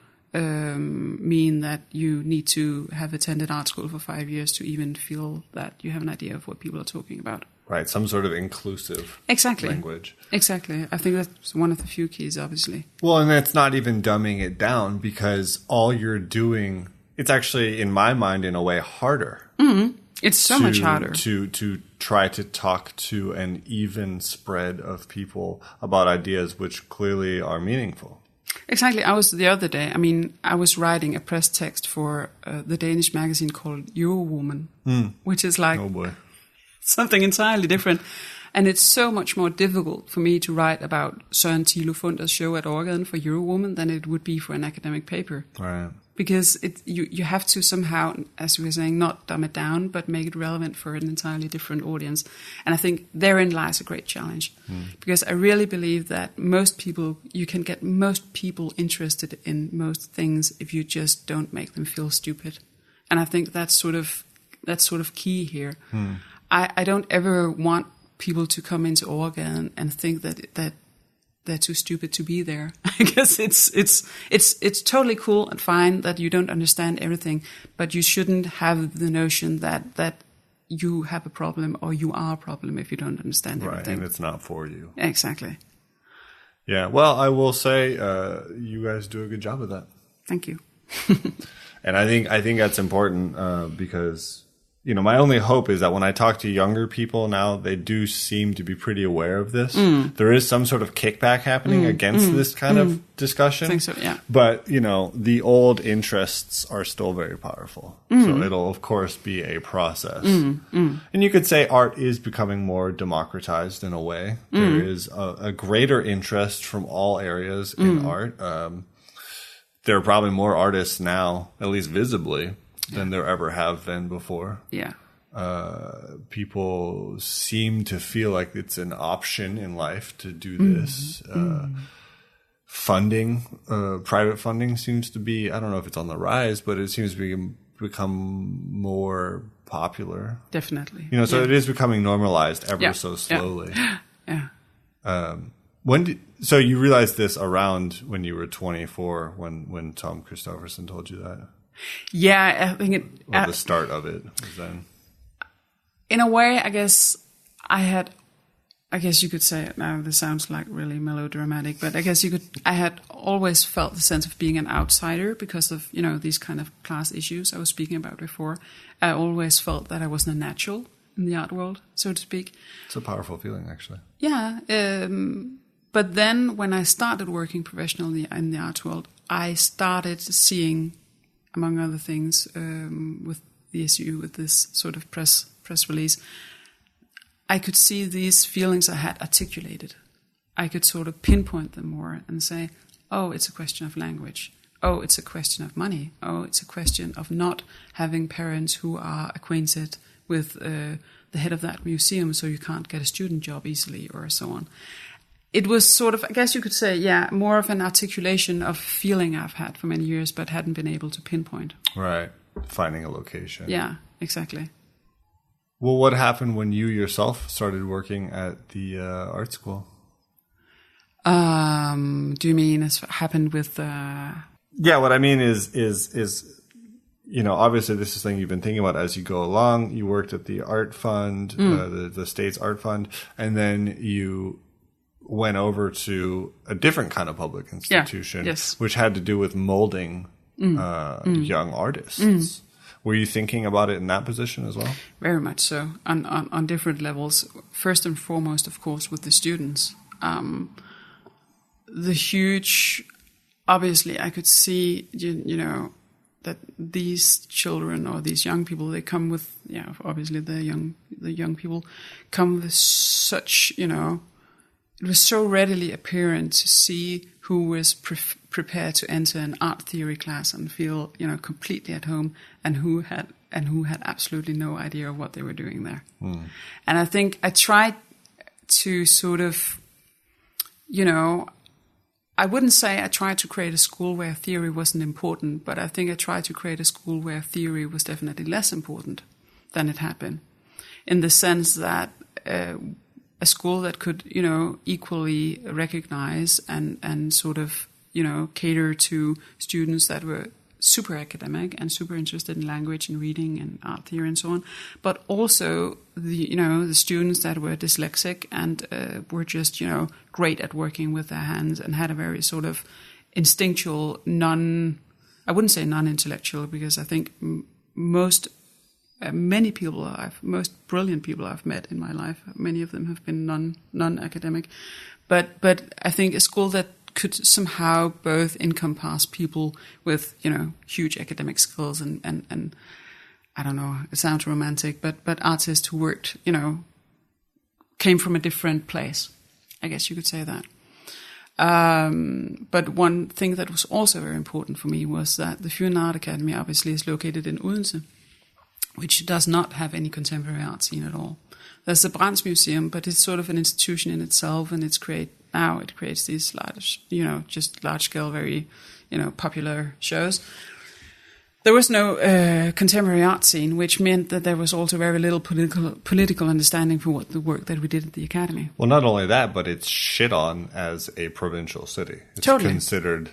that you need to have attended art school for 5 years to even feel that you have an idea of what people are talking about. Right, some sort of inclusive language. Exactly. I think that's one of the few keys, obviously. Well, and it's not even dumbing it down, because all you're doing, it's actually, in my mind, in a way, harder. Mm-hmm. It's so much harder. To try to talk to an even spread of people about ideas which clearly are meaningful. Exactly. I was writing a press text for the Danish magazine called Eurowoman, which is like... Oh boy. Something entirely different. And it's so much more difficult for me to write about Søren Thilo Funder's show at Overgaden for Eurowoman than it would be for an academic paper. Right. Because you have to somehow, as we were saying, not dumb it down, but make it relevant for an entirely different audience. And I think therein lies a great challenge. Because I really believe that you can get most people interested in most things if you just don't make them feel stupid. And I think that's sort of key here. I don't ever want people to come into Overgaden and think that they're too stupid to be there. I guess it's totally cool and fine that you don't understand everything, but you shouldn't have the notion that you have a problem or you are a problem if you don't understand everything. Right, and it's not for you. Exactly. Yeah, well, I will say you guys do a good job of that. Thank you. And I think that's important because... my only hope is that when I talk to younger people now, they do seem to be pretty aware of this. There is some sort of kickback happening against this kind of discussion. I think so, yeah. But, the old interests are still very powerful. So it'll, of course, be a process. And you could say art is becoming more democratized in a way. There is a greater interest from all areas in art. There are probably more artists now, at least visibly, than there ever have been before. Yeah. People seem to feel like it's an option in life to do this. Funding, private funding seems to be, I don't know if it's on the rise, but it seems to become more popular. Definitely. So it is becoming normalized ever so slowly. Yeah. So you realized this around when you were 24, when Tom Christofferson told you that? Yeah, I think the start of it was then. In a way, I guess you could say it now. This sounds like really melodramatic, but I had always felt the sense of being an outsider because of, these kind of class issues I was speaking about before. I always felt that I wasn't a natural in the art world, so to speak. It's a powerful feeling, actually. Yeah. But then when I started working professionally in the art world, I started seeing, among other things, with the issue with this sort of press release, I could see these feelings I had articulated. I could sort of pinpoint them more and say, oh, it's a question of language. Oh, it's a question of money. Oh, it's a question of not having parents who are acquainted with the head of that museum, so you can't get a student job easily, or so on. It was sort of, I guess you could say, more of an articulation of feeling I've had for many years, but hadn't been able to pinpoint. Right. Finding a location. Yeah, exactly. Well, what happened when you yourself started working at the art school? Do you mean as happened with... Yeah, what I mean is, obviously this is something you've been thinking about as you go along. You worked at the art fund, the state's art fund, and then you went over to a different kind of public institution, which had to do with molding young artists. Were you thinking about it in that position as well? Very much so, on different levels. First and foremost, of course, with the students. The huge, obviously, I could see, that these children or these young people, they come with, obviously the young people come with such, it was so readily apparent to see who was prepared to enter an art theory class and feel, completely at home, and who had and who had absolutely no idea of what they were doing there. And I think I tried to sort of, I wouldn't say I tried to create a school where theory wasn't important, but I think I tried to create a school where theory was definitely less important than it had been, in the sense that a school that could, equally recognize and sort of, cater to students that were super academic and super interested in language and reading and art theory and so on, but also the students that were dyslexic and were just great at working with their hands and had a very sort of instinctual I wouldn't say non-intellectual, because I think most brilliant people I've met in my life, many of them have been non-academic, but I think a school that could somehow both encompass people with, huge academic skills and I don't know, it sounds romantic, but artists who worked, came from a different place. I guess you could say that. But one thing that was also very important for me was that the Fine Art Academy obviously is located in Odense, which does not have any contemporary art scene at all. There's the Brands Museum, but it's sort of an institution in itself, and it creates these large, just large-scale, very, popular shows. There was no contemporary art scene, which meant that there was also very little political understanding for what the work that we did at the Academy. Well, not only that, but it's shit on as a provincial city. It's totally considered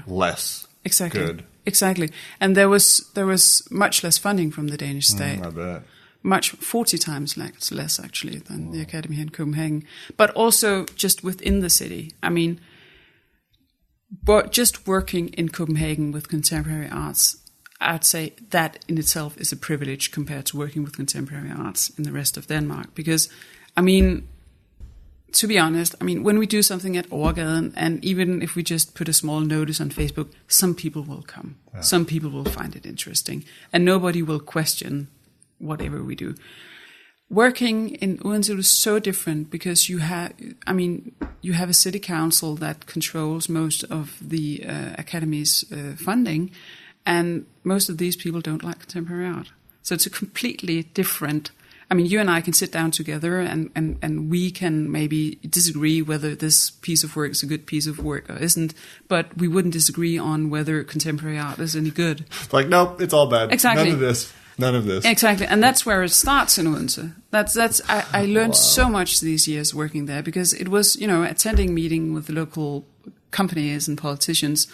less good. Exactly. And there was much less funding from the Danish state. I bet. 40 times less actually than the Academy here in Copenhagen. But also just within the city. I mean, but just working in Copenhagen with contemporary arts, I'd say that in itself is a privilege compared to working with contemporary arts in the rest of Denmark. Because, I mean, to be honest, when we do something at Overgaden, and even if we just put a small notice on Facebook, some people will come. Yeah. Some people will find it interesting. And nobody will question whatever we do. Working in Odense is so different because you have a city council that controls most of the Academy's funding, and most of these people don't like contemporary art. So it's a completely different. You and I can sit down together and we can maybe disagree whether this piece of work is a good piece of work or isn't, but we wouldn't disagree on whether contemporary art is any good. Like, nope, it's all bad. Exactly. None of this. Exactly. And that's where it starts in Odense. I learned so much these years working there, because it was, attending meeting with the local companies and politicians,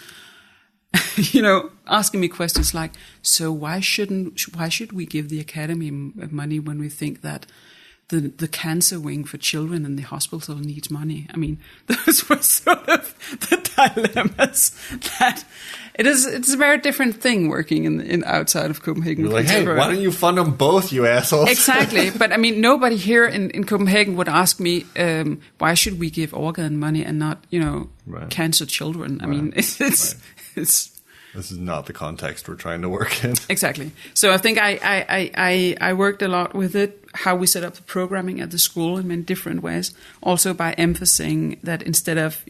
asking me questions like, so why should we give the Academy money when we think that the cancer wing for children in the hospital needs money? Those were sort of the dilemmas that it's a very different thing working in outside of Copenhagen. You're like, hey, why don't you fund them both, you assholes? Exactly. But nobody here in Copenhagen would ask me, why should we give Overgaden money and not, cancer children? This is not the context we're trying to work in. Exactly. So I think I worked a lot with it, how we set up the programming at the school in many different ways. Also by emphasizing that instead of,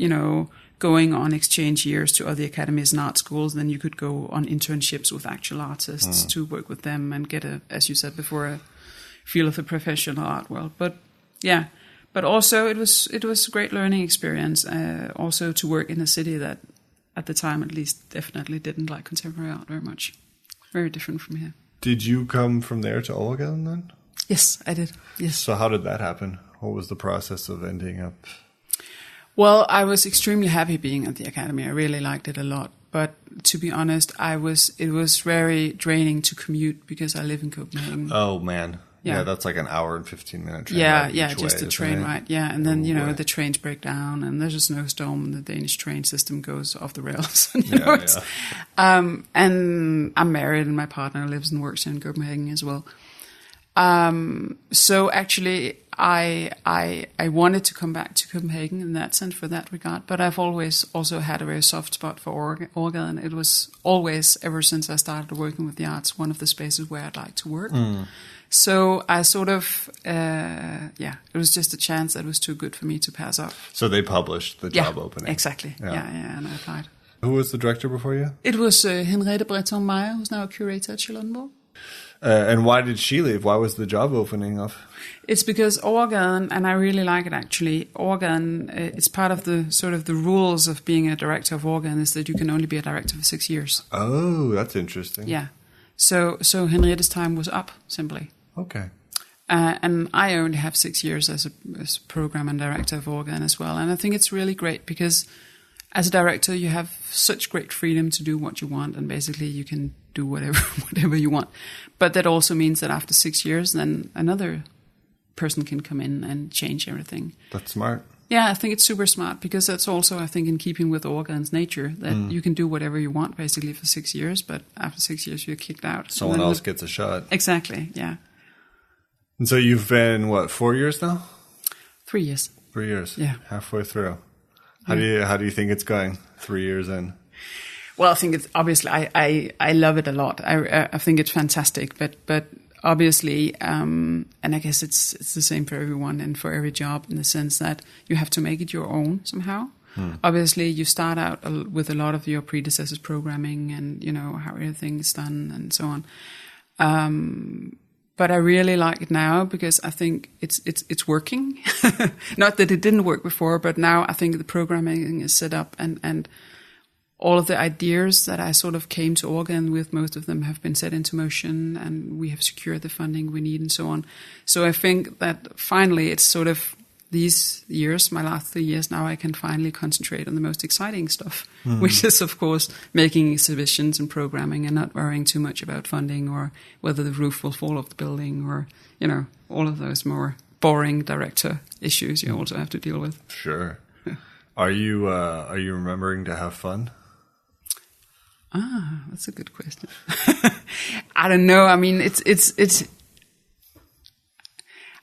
going on exchange years to other academies and art schools, then you could go on internships with actual artists to work with them and get as you said before, a feel of the professional art world. But also it was a great learning experience, also to work in a city that at the time at least definitely didn't like contemporary art very much. Very different from here. Did you come from there to Overgaden then? Yes, I did. Yes. So how did that happen? What was the process of ending up? Well, I was extremely happy being at the Academy. I really liked it a lot. But to be honest, it was very draining to commute because I live in Copenhagen. Oh, man. Yeah, that's like an hour and 15-minute train ride. Each just way, a train ride. Yeah, and then, the trains break down and there's a snowstorm and the Danish train system goes off the rails. And I'm married and my partner lives and works in Copenhagen as well. So actually, I wanted to come back to Copenhagen in that sense, for that regard, but I've always also had a very soft spot for Overgaden. It was always, ever since I started working with the arts, one of the spaces where I'd like to work. So I sort of, it was just a chance that was too good for me to pass up. So they published the job opening. Exactly. Yeah, and I applied. Who was the director before you? It was Merete Jankowski, who's now a curator at Charlottenborg. And why did she leave? Why was the job opening up? It's because Overgaden, and I really like it actually, Overgaden, it's part of the sort of the rules of being a director of Overgaden is that you can only be a director for 6 years. Oh, that's interesting. Yeah. So Henriete's time was up, simply. Okay. And I only have 6 years as a program and director of Overgaden as well. And I think it's really great because as a director, you have such great freedom to do what you want, and basically you can do whatever you want. But that also means that after 6 years, then another person can come in and change everything. That's smart. Yeah, I think it's super smart because that's also, I think, in keeping with Overgaden's nature that you can do whatever you want basically for 6 years, but after 6 years you're kicked out. Someone else gets a shot. Exactly, yeah. And so you've been, 4 years now? 3 years. 3 years. Yeah. Halfway through. How do you think it's going 3 years in? Well, I think it's obviously I love it a lot. I think it's fantastic, but obviously, and I guess it's the same for everyone and for every job in the sense that you have to make it your own somehow. Obviously, you start out with a lot of your predecessors' programming and how everything is done and so on. But I really like it now because I think it's working. Not that it didn't work before, but now I think the programming is set up and all of the ideas that I sort of came to Overgaden with, most of them have been set into motion and we have secured the funding we need and so on. So I think that finally it's sort of these years, my last 3 years now, I can finally concentrate on the most exciting stuff, which is, of course, making exhibitions and programming and not worrying too much about funding or whether the roof will fall off the building or, all of those more boring director issues you also have to deal with. Sure. Are you remembering to have fun? That's a good question. I don't know. I mean, it's.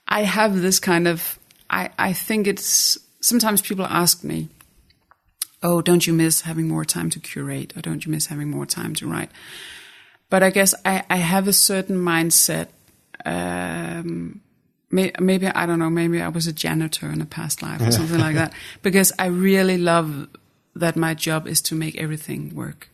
I have this kind of. I think it's. Sometimes people ask me, "Oh, don't you miss having more time to curate, or don't you miss having more time to write?" But I guess I have a certain mindset. Maybe I don't know. Maybe I was a janitor in a past life or something like that. Because I really love that my job is to make everything work.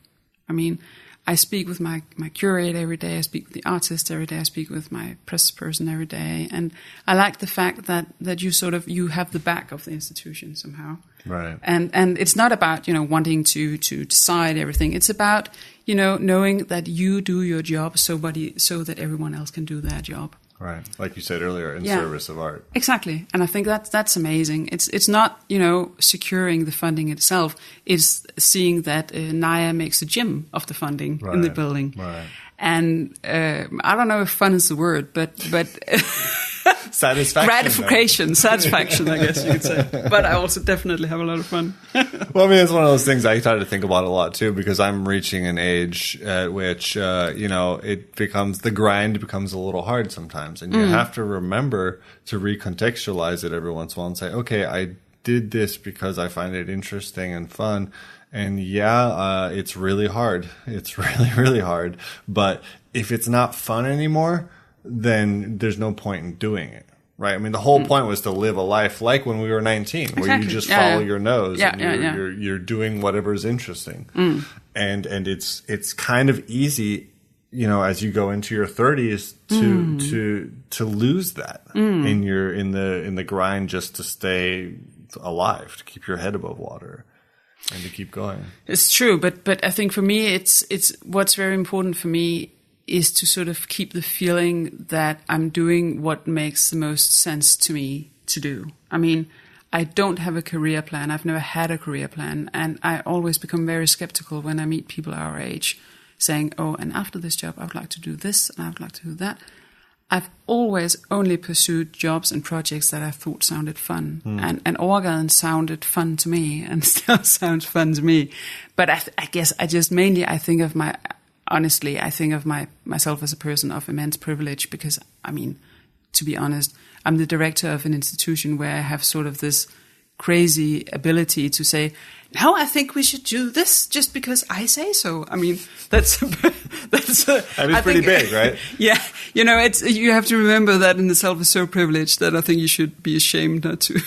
I mean, I speak with my curator every day. I speak with the artist every day. I speak with my press person every day. And I like the fact that you have the back of the institution somehow. Right. And it's not about, wanting to decide everything. It's about, knowing that you do your job so that everyone else can do their job. Right. Like you said earlier, in service of art. Exactly. And I think that's amazing. It's not, securing the funding itself. It's seeing that Naya makes a gym of the funding in the building. Right. And I don't know if fun is the word, but satisfaction. Satisfaction, I guess you could say. But I also definitely have a lot of fun. Well, I mean, it's one of those things I try to think about a lot too, because I'm reaching an age at which, the grind becomes a little hard sometimes. And you have to remember to recontextualize it every once in a while and say, okay, I did this because I find it interesting and fun. And it's really hard. It's really, really hard. But if it's not fun anymore, then there's no point in doing it. Right. I mean, the whole point was to live a life like when we were 19, where you just follow your nose and you're doing whatever's interesting. And it's kind of easy, as you go into your 30s to lose that in the grind just to stay alive, to keep your head above water and to keep going. It's true, but I think for me it's what's very important for me is to sort of keep the feeling that I'm doing what makes the most sense to me to do. I mean, I don't have a career plan. I've never had a career plan. And I always become very skeptical when I meet people our age saying, oh, and after this job, I would like to do this and I would like to do that. I've always only pursued jobs and projects that I thought sounded fun. And Overgaden sounded fun to me and still sounds fun to me. But I guess I think of myself as a person of immense privilege because, I mean, to be honest, I'm the director of an institution where I have sort of this crazy ability to say, now I think we should do this just because I say so. I mean, that's pretty big, right? Yeah. You have to remember that in itself is so privileged that I think you should be ashamed not to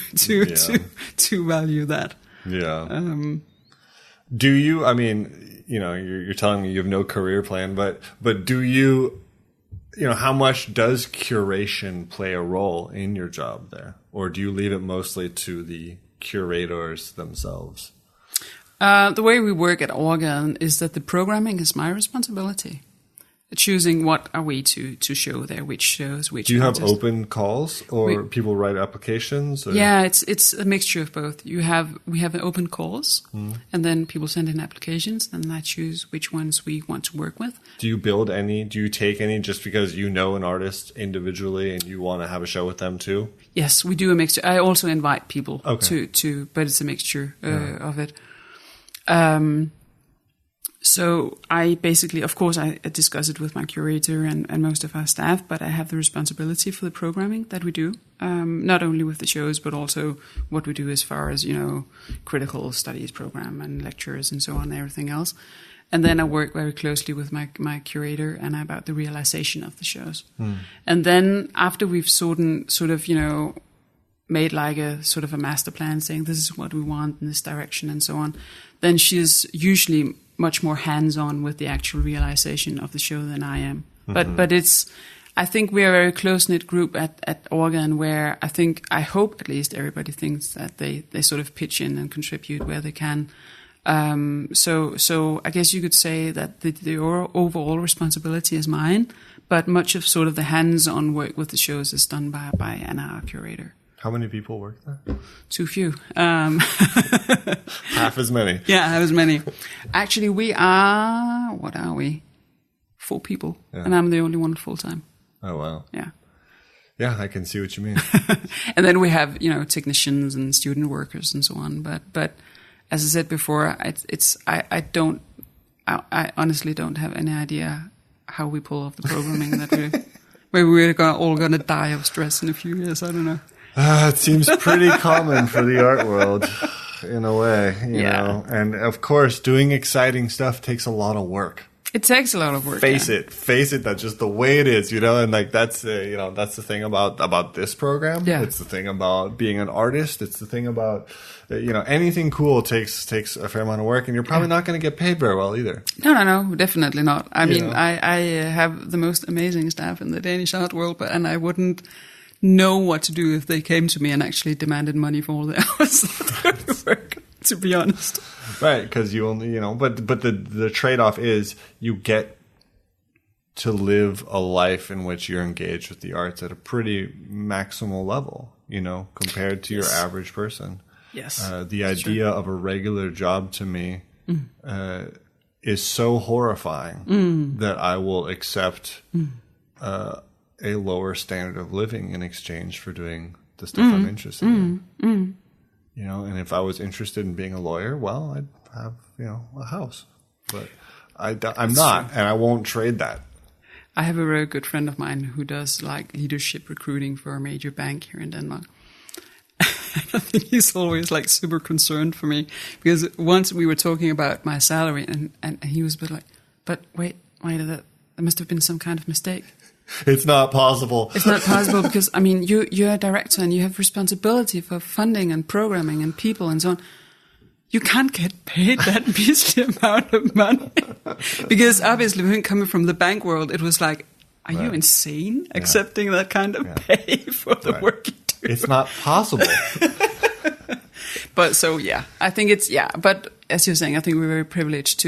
value that. Yeah. Do you, I mean, you're telling me you have no career plan, but do you how much does curation play a role in your job there? Or do you leave it mostly to the curators themselves? The way we work at Overgaden is that the programming is my responsibility. Choosing what are we to show there, which shows, which. Do you have artists. open calls, or people write applications? Or? Yeah, it's a mixture of both. We have open calls, and then people send in applications, and I choose which ones we want to work with. Do you build any? Do you take any just because you know an artist individually and you want to have a show with them too? Yes, we do a mixture. I also invite people Okay. to, but it's a mixture of it. So I basically, of course, I discuss it with my curator and most of our staff, but I have the responsibility for the programming that we do, not only with the shows, but also what we do as far as, critical studies program and lectures and so on and everything else. And then I work very closely with my curator and about the realization of the shows. And then after we've sort of, made like a sort of a master plan saying this is what we want in this direction and so on, then she's usually much more hands-on with the actual realization of the show than I am. But I think we are a very close-knit group at Overgaden where I hope at least everybody thinks that they sort of pitch in and contribute where they can. So I guess you could say that the overall responsibility is mine, but much of sort of the hands-on work with the shows is done by Anna, our curator. How many people work there? Too few. Half as many. Yeah, half as many. Actually, we are, what are we? 4 people. Yeah. And I'm the only one full-time. Oh, wow. Yeah. Yeah, I can see what you mean. And then we have, technicians and student workers and so on. But as I said before, I honestly don't have any idea how we pull off the programming that we're all going to die of stress in a few years. I don't know. It seems pretty common for the art world in a way, you know. And of course, doing exciting stuff takes a lot of work. It takes a lot of work. Face it. That's just the way it is, And like that's that's the thing about this program. Yeah. It's the thing about being an artist. It's the thing about anything cool takes a fair amount of work, and you're probably not going to get paid very well either. No, definitely not. I mean, I have the most amazing staff in the Danish art world, and I wouldn't know what to do if they came to me and actually demanded money for all the hours that they work, to be honest. Right, because you only, but the trade-off is you get to live a life in which you're engaged with the arts at a pretty maximal level, compared to your average person. Yes. The idea of a regular job to me is so horrifying that I will accept a lower standard of living in exchange for doing the stuff I'm interested in. And if I was interested in being a lawyer, well, I'd have, a house. But I'm not, and I won't trade that. I have a very good friend of mine who does like leadership recruiting for a major bank here in Denmark. I think he's always like super concerned for me because once we were talking about my salary and he was a bit like, but wait, there must have been some kind of mistake. It's not possible. It's not possible because, I mean, you're a director and you have responsibility for funding and programming and people and so on. You can't get paid that measly amount of money. Because obviously, when coming from the bank world, it was like, are you insane accepting that kind of pay for the work you do? It's not possible. But so, I think it's, but as you're saying, I think we're very privileged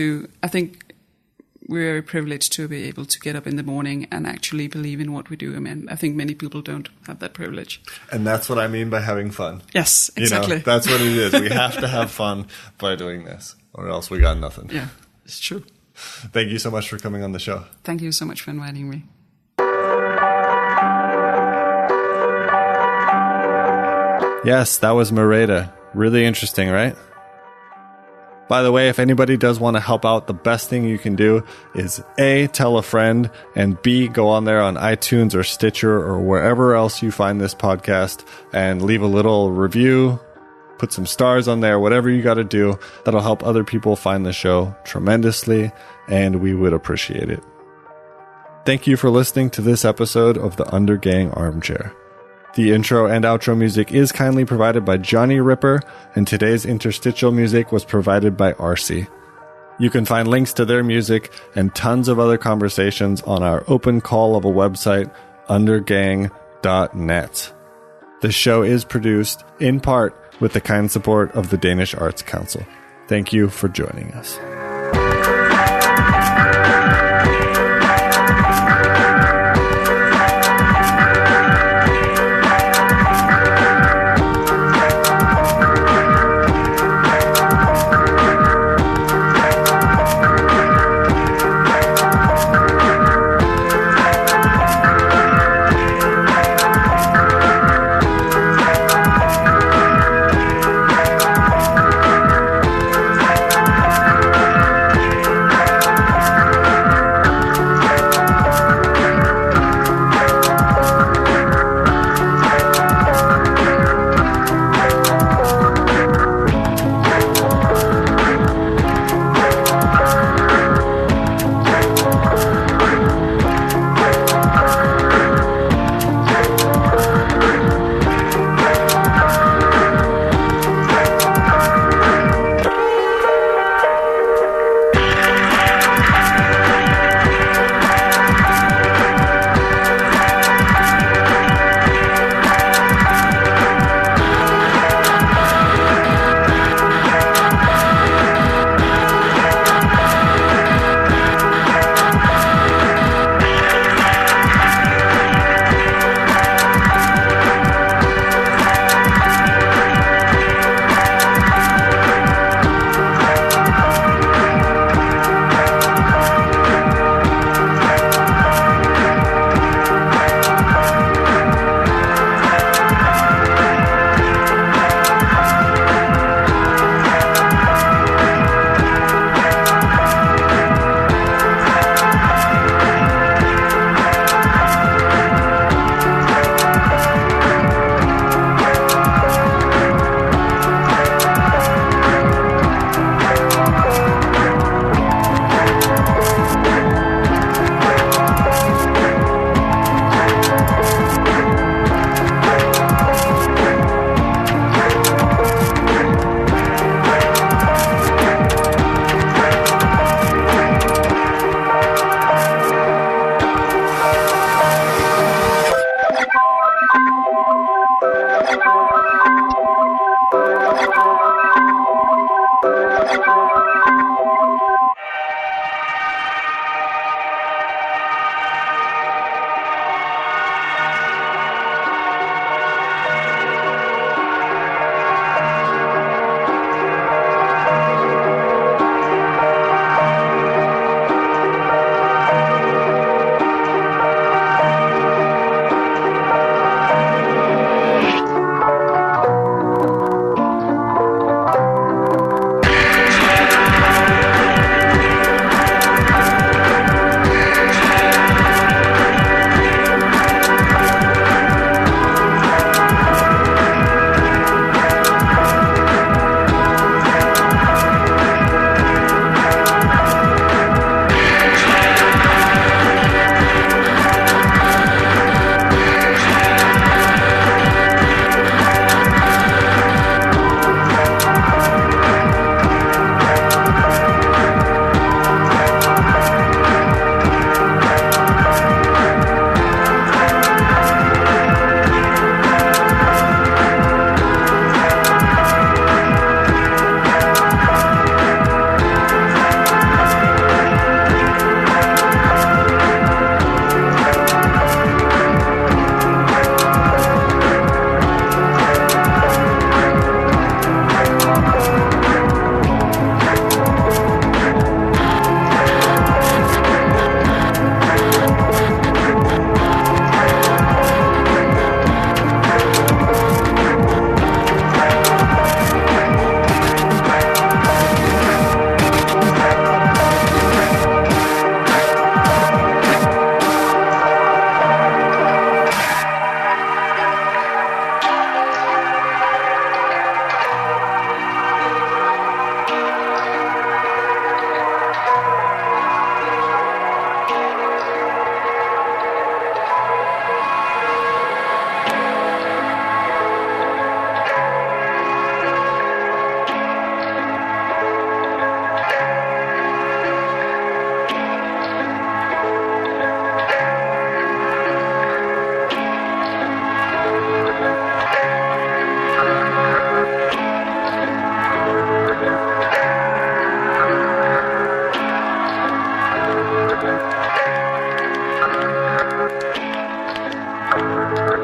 to be able to get up in the morning and actually believe in what we do. I mean, I think many people don't have that privilege. And that's what I mean by having fun. Yes, exactly. That's what it is. We have to have fun by doing this, or else we got nothing. Yeah, it's true. Thank you so much for coming on the show. Thank you so much for inviting me. Yes, that was Merete. Really interesting, right? By the way, if anybody does want to help out, the best thing you can do is A, tell a friend, and B, go on there on iTunes or Stitcher or wherever else you find this podcast and leave a little review, put some stars on there, whatever you got to do. That'll help other people find the show tremendously, and we would appreciate it. Thank you for listening to this episode of the Undergang Armchair. The intro and outro music is kindly provided by Johnny Ripper, and today's interstitial music was provided by RC. You can find links to their music and tons of other conversations on our open call of a website, undergang.net. The show is produced, in part, with the kind support of the Danish Arts Council. Thank you for joining us.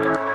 Bye.